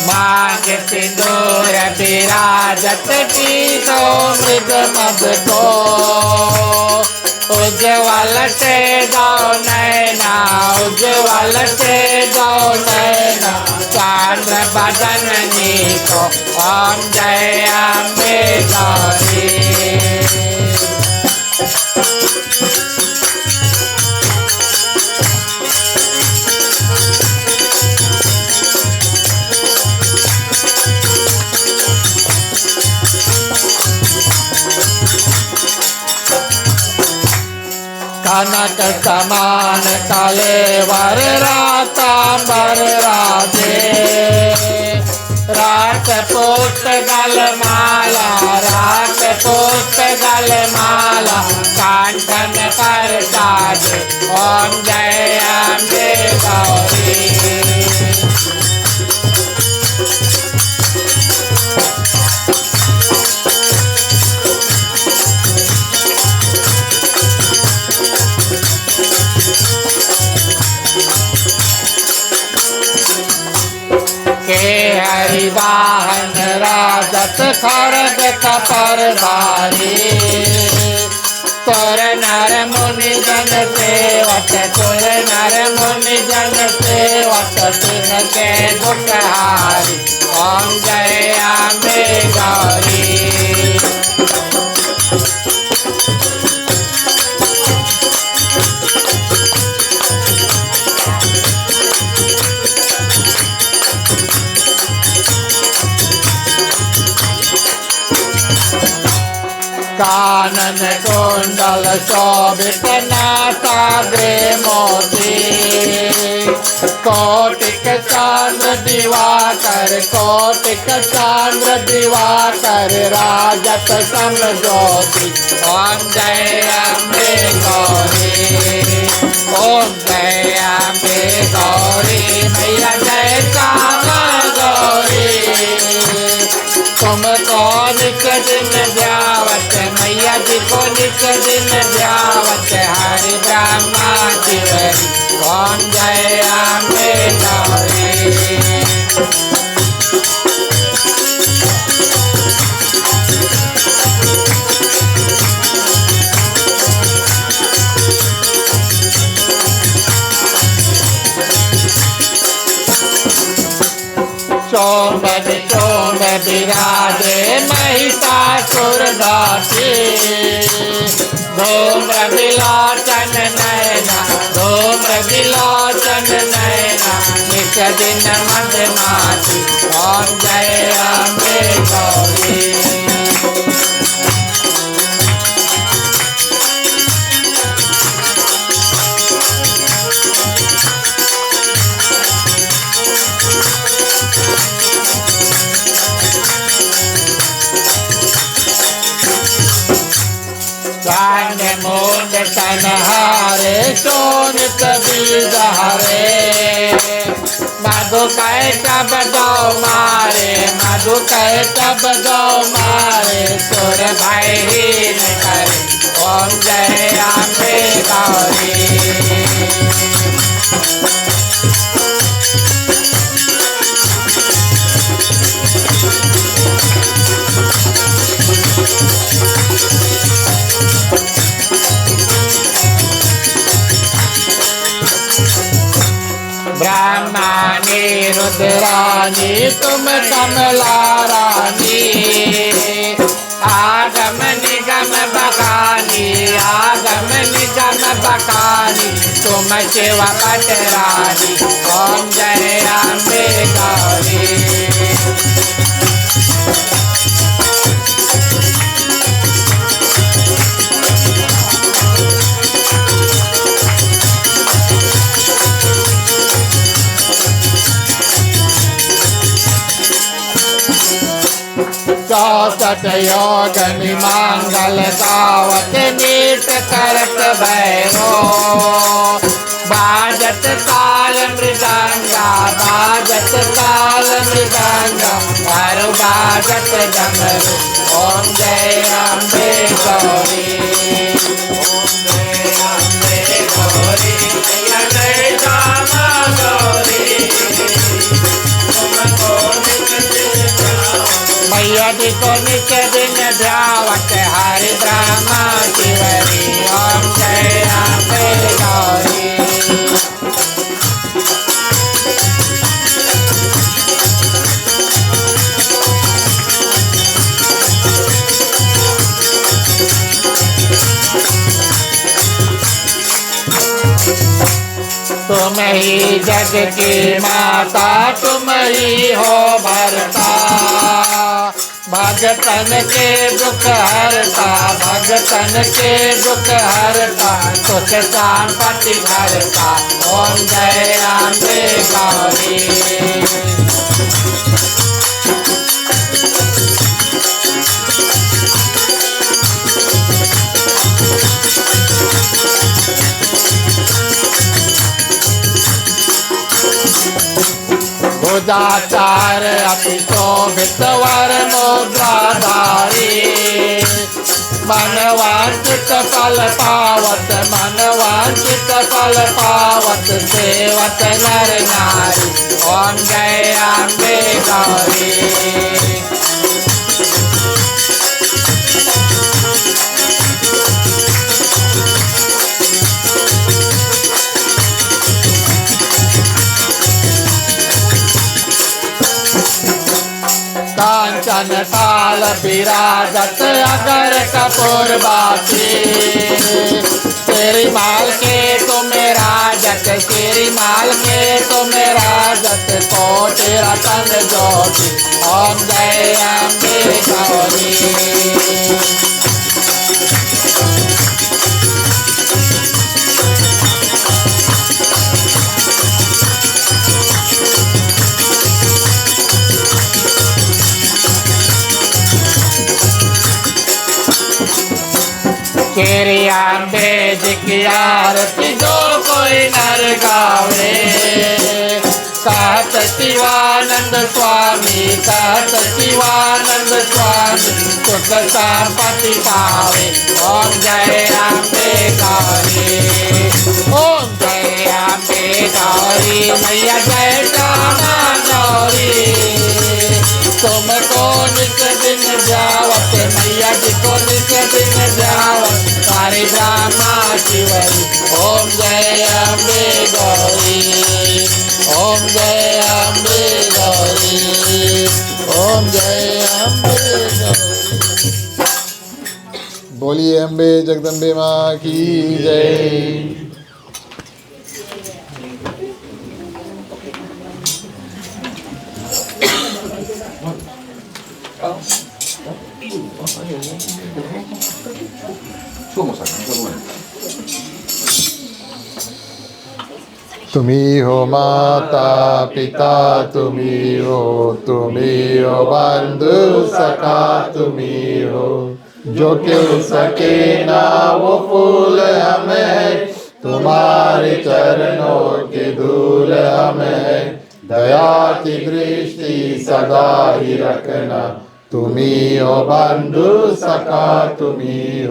मांग सिंदूर विराजत टीको मृग मद को। उज्ज्वल से जाओ नैना, उज्ज्वल से जाओ नैना चंद्र बदन नीको। ओम जय अम्बे गौरी। कनक समान कलेवर रातांबर राधे रात पुष्प गल माला रात पुष्प गल माला कांठन पर साज ओम जय अम्बे गौरी हरिवाहन राजत खरग कपर भारी तुर नर मुनि जन सेवक तुर नर मुनि जन सेवक तिन के दुख हारी ओम जय अम्बे गौरी कानन कुंडल शोभित नासाग्रे मोती कोटिक चांद्र दिवाकर कोटिक चांद्र दिवाकर राजत सम ज्योति ओम जय अम्बे गौरी ओम जय अम्बे गौरी मैया जय श्यामा गौरी तुमको निक दिन ध्यावत मैया जी को निक दिन ध्यावत हरि ब्रह्मा तिवरी ओम जय अम्बे गौरी चोंबद चोंब विराजे महिषासुर दासी धूम्र विलोचन नयना धूम्र विलोचन नयना निक दिन मदमाती ओम जय अम्बे गौरी मूंद तनहारे सोनित बीज हरे मधु कह तब दो मारे मधु कह तब दो मारे सुर भय हीन करे ओम जय अम्बे गौरी ब्रह्मानी रुद्रानी तुम कमला रानी आगम निगम बखानी आगम निगम बखानी तुम शिव पटरानी ओम जय अम्बे गौरी चौसठ योगनि मांगल दावत नीत करत भैरो बाजत ताल मृदंगा बाजत ताल मृदंगा हर बाजत डमरू ओम जय अम्बे गौरी ओम जय अम्बे गौरी मैया जय श्यामा गौरी मैया जी को निक दिन ध्यावत हरि ब्रह्मा तिवरी ओम जय अम्बे गौरी तुम ही जग की माता तुम ही हो भरता भगतन के दुख हरता, भगतन के दुख हरता, सुख संपत्ति भरता। ओम जय अम्बे गौरी। भुजाचार अति शोभित वर मुद्राधारी, मनवांचित फल पावत, मनवांचित फल पावत, सेवत नर नारी। ओम जय अम्बे गौरी। कांचन ताल विराजत अगर कपूर बासी, तेरी माल के तुम राजत, तेरी माल के तुम राजत, कोटि रतन ज्योति। ओम जय अम्बे गौरी। तेरी अम्बे जी की आरती जो कोई नर गावे, कहत शिवानंद स्वामी, कहत शिवानंद स्वामी, सुख संपत्ति पावे। ओम जय अम्बे गौरी। ओम जय अम्बे गौरी। मैया जय श्यामा गौरी। तुमको नित दिन जावत, मैया जी को नित दिन जावत, सारे ब्रह्मा शिवरी। ओम जय अम्बे गौरी। ओम जय अम्बे गौरी। ओम जय अम्बे गौरी। बोलिए अम्बे जगदम्बे माँ की जय। तुम्ही हो माता पिता, तुम्ही हो बंधु सखा, तुम्ही हो जो क्यों सके ना वो फूल हमें, तुम्हारे चरणों की धूल हमें, दया की दृष्टि सदा ही रखना। तुम्ही हो बंधु सखा, तुम्ही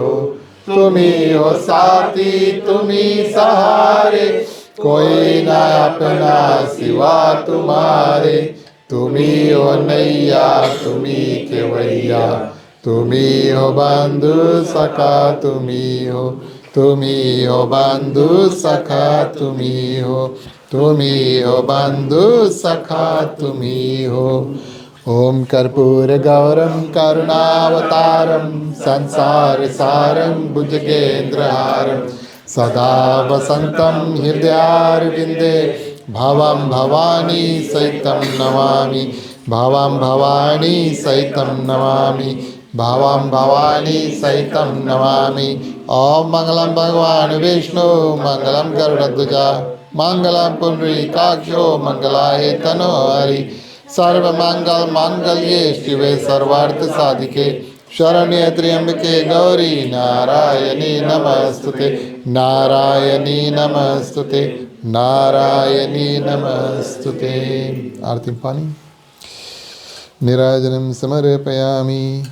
हो साथी, तुम्ही सहारे, कोई ना अपना सिवा तुम्हारे। तुम्ही हो नैया, तुम्ही केवैया, तुम्ही हो बंधु सखा, तुम्ही हो बंधु सखा, तुम्ही हो बंधु सखा, तुम्ही हो। ओम कर्पूर गौरम करुणावतारम, संसार सारम भुजगेन्द्रहारम, सदा वसंतं हृदयारविन्दे, भवं भवानी सहितं नमामि, भवं भवानी सहितं नमामि, भवं भवानी सहितं नमामि। ओम मंगलम भगवान विष्णु, मंगलम गरुड़ध्वजा, मंगलम पुंडरीकाक्षो, मंगलाय तनोहरि, सर्वमंगल मांगल्ये शिवे सर्वार्थ साधिके, शरण्ये त्र्यंबके गौरी नारायणी नमस्तुते, नारायणी नमस्तुते, नारायणी नमस्तुते। आरती में पानी। नीराजनम समर्पयामि।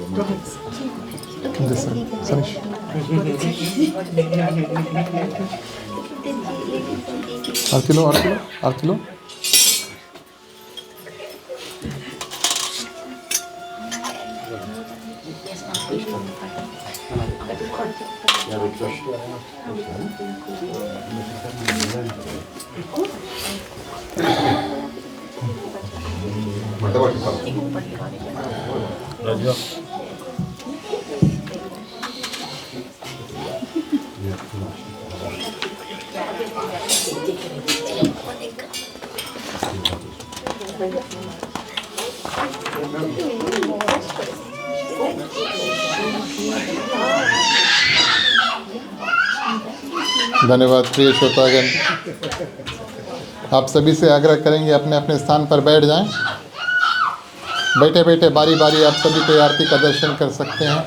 सनीश आरती लो आरती लो आरती लो। धन्यवाद प्रिय श्रोतागण। आप सभी से आग्रह करेंगे अपने अपने स्थान पर बैठ जाएं। बैठे बैठे बारी बारी आप सभी को आरती का दर्शन कर सकते हैं।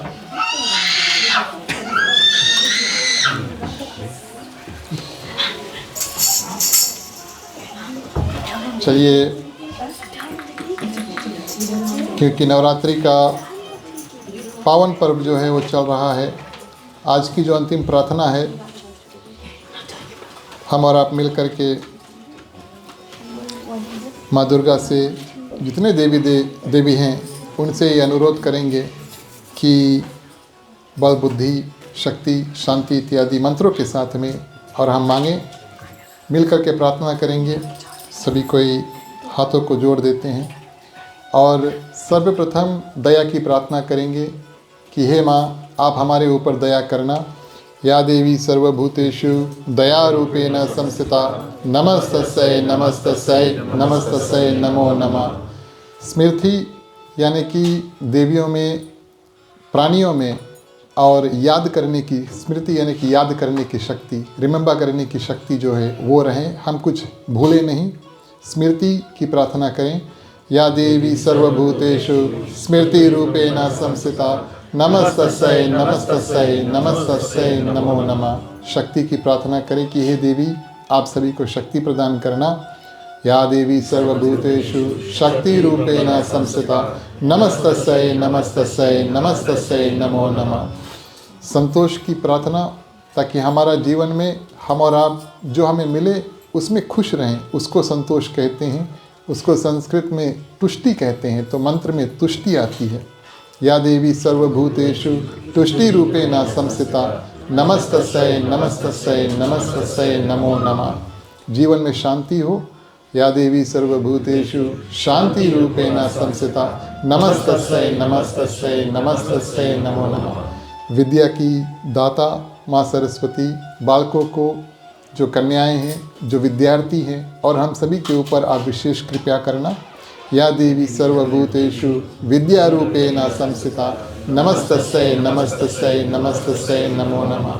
चलिए, क्योंकि नवरात्रि का पावन पर्व जो है वो चल रहा है, आज की जो अंतिम प्रार्थना है, हम और आप मिल कर के माँ दुर्गा से जितने देवी हैं उनसे ये अनुरोध करेंगे कि बल, बुद्धि, शक्ति, शांति इत्यादि मंत्रों के साथ में और हम मांगे, मिल कर के प्रार्थना करेंगे। सभी कोई हाथों को जोड़ देते हैं और सर्वप्रथम दया की प्रार्थना करेंगे कि हे माँ, आप हमारे ऊपर दया करना। या देवी सर्वभूतेषु दया रूपेण संस्थिता नमस्तस्यै नमस्तस्यै नमस्तस्यै नमो नमः। स्मृति यानी कि देवियों में, प्राणियों में और याद करने की, स्मृति यानी कि याद करने की शक्ति, रिमेंबर करने की शक्ति जो है वो रहे, हम कुछ भूले नहीं। स्मृति की प्रार्थना करें। या देवी सर्वभूतेषु स्मृति रूपेण संस्थिता नमस्तस्यै नमस्तस्यै नमस्तस्यै नमो नमः। शक्ति की प्रार्थना करें कि हे देवी, आप सभी को शक्ति प्रदान करना। या देवी सर्वभूतेषु शक्ति रूपेण संस्थिता नमस्तस्यै नमस्तस्यै नमस्तस्यै नमो नमः। संतोष की प्रार्थना, ताकि हमारा जीवन में हम और आप जो हमें मिले उसमें खुश रहें, उसको संतोष कहते हैं। उसको संस्कृत में तुष्टि कहते हैं, तो मंत्र में तुष्टि आती है। या देवी सर्वभूतेषु तुष्टि रूपेण संस्थिता नमस्तस्यै नमस्तस्यै नमस्तस्यै नमो नमः। जीवन में शांति हो। या देवी सर्वभूतेषु शांति रूपेण संस्थिता नमस्तस्यै नमस्तस्यै नमस्तस्यै नमो नमः। विद्या की दाता माँ सरस्वती, बालकों को, जो कन्याएं हैं, जो विद्यार्थी हैं, और हम सभी के ऊपर आप विशेष कृपया करना। या देवी सर्वभूतेषु विद्या रूपेण संस्थिता नमस्तस्यै नमस्तस्यै नमस्तस्यै नमो नमः।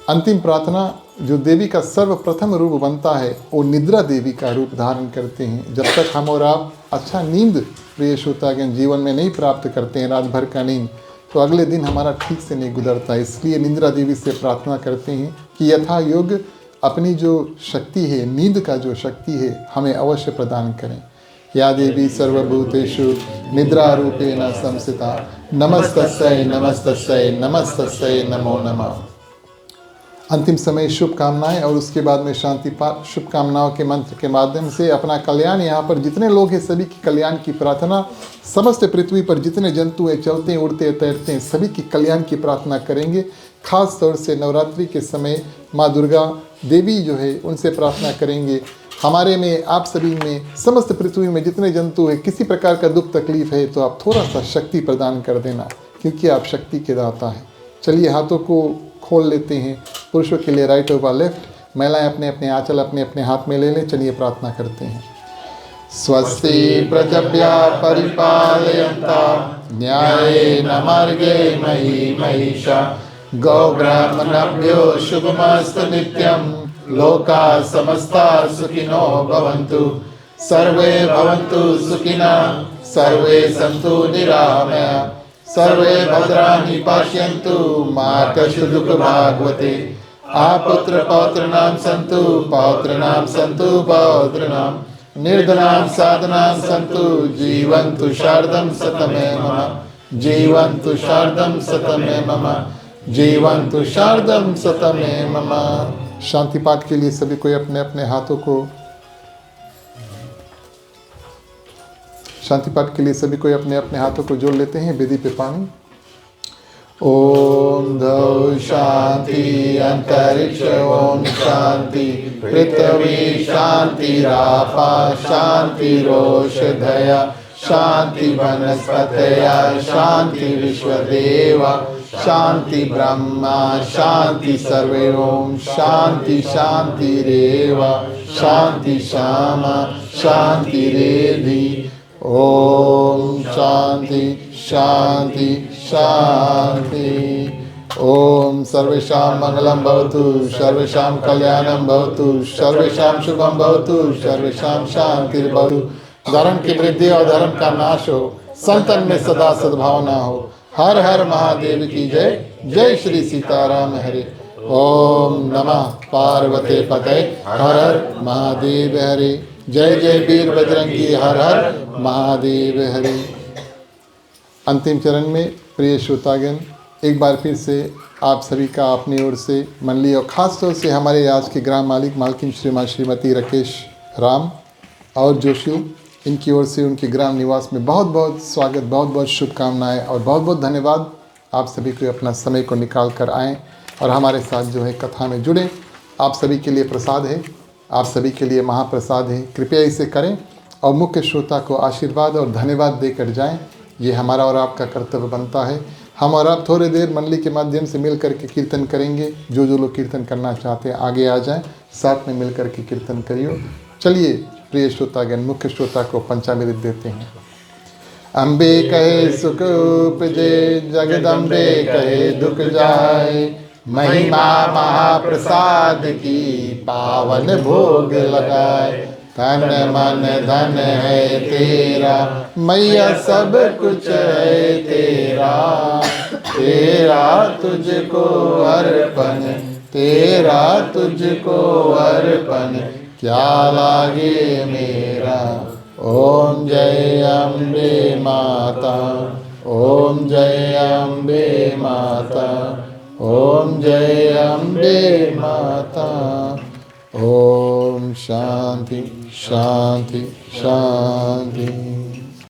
अंतिम प्रार्थना, जो देवी का सर्वप्रथम रूप बनता है वो निद्रा देवी का रूप धारण करते हैं। जब तक हम और आप अच्छा नींद, प्रिय श्रोतागण, जीवन में नहीं प्राप्त करते हैं, रात भर का नींद, तो अगले दिन हमारा ठीक से नहीं गुजरता। इसलिए निद्रा देवी से प्रार्थना करते हैं कि यथा योग्य अपनी जो शक्ति है, नींद का जो शक्ति है, हमें अवश्य प्रदान करें। या देवी सर्वभूतेषु निद्रा रूपेण संस्थिता नमस्तस्यै नमस्तस्यै नमस्तस्यै नमो नमः। अंतिम समय शुभकामनाएं और उसके बाद में शांति पाठ, शुभकामनाओं के मंत्र के माध्यम से अपना कल्याण, यहाँ पर जितने लोग हैं सभी की कल्याण की प्रार्थना, समस्त पृथ्वी पर जितने जंतु हैं, चलते हैं, उड़ते हैं, तैरते हैं, सभी की कल्याण की प्रार्थना करेंगे। खास तौर से नवरात्रि के समय माँ दुर्गा देवी जो है उनसे प्रार्थना करेंगे, हमारे में, आप सभी में, समस्त पृथ्वी में जितने जंतु हैं, किसी प्रकार का दुख तकलीफ है तो आप थोड़ा सा शक्ति प्रदान कर देना, क्योंकि आप शक्ति के दाता हैं। चलिए हाथों को खोल लेते हैं। पुरुषों के लिए राइट ओवर लेफ्ट, महिलाएं अपने अपने आंचल अपने अपने हाथ में ले लें। चलिए प्रार्थना करते हैं। स्वस्ति प्रजभ्यः परिपालयन्तां न्यायेन मार्गेण महीं महिषाः गोब्राह्मणेभ्यो शुभमस्तु नित्यं। लोकाः समस्ताः सुखिनो भवन्तु, सर्वे भवन्तु सुखिनः, सर्वे सन्तु निरामयाः, सर्वे भद्राणि पश्यन्तु, मा कश्चित् दुःखभाग् भवेत्। आपुत्र पौत्राणां सन्तु, पौत्राणां सन्तु पौत्राणां, निर्धनां साधनां सन्तु, जीवन्तु शारदं शतमेव। जीवन्तु शारदं सतमे मम, जीवन्तु शारदं सतमे मम। शांति पाठ के लिए सभी कोई अपने अपने हाथों को, शांति पाठ के लिए सभी कोई अपने अपने हाथों को जोड़ लेते हैं वेदी पे पानी। ओम द्यौ शांति अंतरिक्ष ओम शांति, पृथ्वी शांति रापा शांति रोषधया, शांति वनस्पतय शांति विश्वदेवा, शांति ब्रह्मा शांति सर्वे ओम शांति शांतिरेव, शांति श्यामा शांतिरेधि। ओम शांति शांति शांति। ओम सर्वेषां मंगलं भवतु, सर्वेषां कल्याणं भवतु, सर्वेषां शुभं भवतु, सर्वेषां शांतिर्भवतु। धर्म की वृद्धि और धर्म का नाश हो, संतन में सदा सद्भावना हो। हर हर महादेव की जय। जय श्री सीताराम हरे। ओम नमः पार्वते पते, हर हर महादेव हरे। जय जय वीर बजरंगी, हर हर महादेव हरे। अंतिम चरण में प्रिय श्रोतागण, एक बार फिर से आप सभी का अपनी ओर से मनली और ख़ास तौर से हमारे आज के ग्राम मालिक मालकिन श्रीमती राकेश राम और जोशी, इनकी ओर से उनके ग्राम निवास में बहुत बहुत स्वागत, बहुत बहुत शुभकामनाएं और बहुत बहुत धन्यवाद। आप सभी को अपना समय को निकाल कर आएँ और हमारे साथ जो है कथा में जुड़े। आप सभी के लिए प्रसाद है, आप सभी के लिए महाप्रसाद है। कृपया इसे करें और मुख्य श्रोता को आशीर्वाद और धन्यवाद देकर जाएं। ये हमारा और आपका कर्तव्य बनता है। हम और आप थोड़ी देर मंडली के माध्यम से मिल करके कीर्तन करेंगे। जो लोग कीर्तन करना चाहते हैं आगे आ जाएं, साथ में मिल करके कीर्तन करियो। चलिए प्रिय श्रोतागण, मुख्य श्रोता को पंचामृत देते हैं। अम्बे कहे सुख उपजे, जगदम्बे कहे दुख जाए, महिमा महाप्रसाद की पावन भोग लगाए। तन मन धन है तेरा, मैया सब कुछ है तेरा, तेरा तुझको अर्पण, तेरा तुझको अर्पण, क्या लागे मेरा। ओम जय अम्बे माता, ओम जय अम्बे माता, ओम जय अम्बे माता। ओम शांति शांति शांति।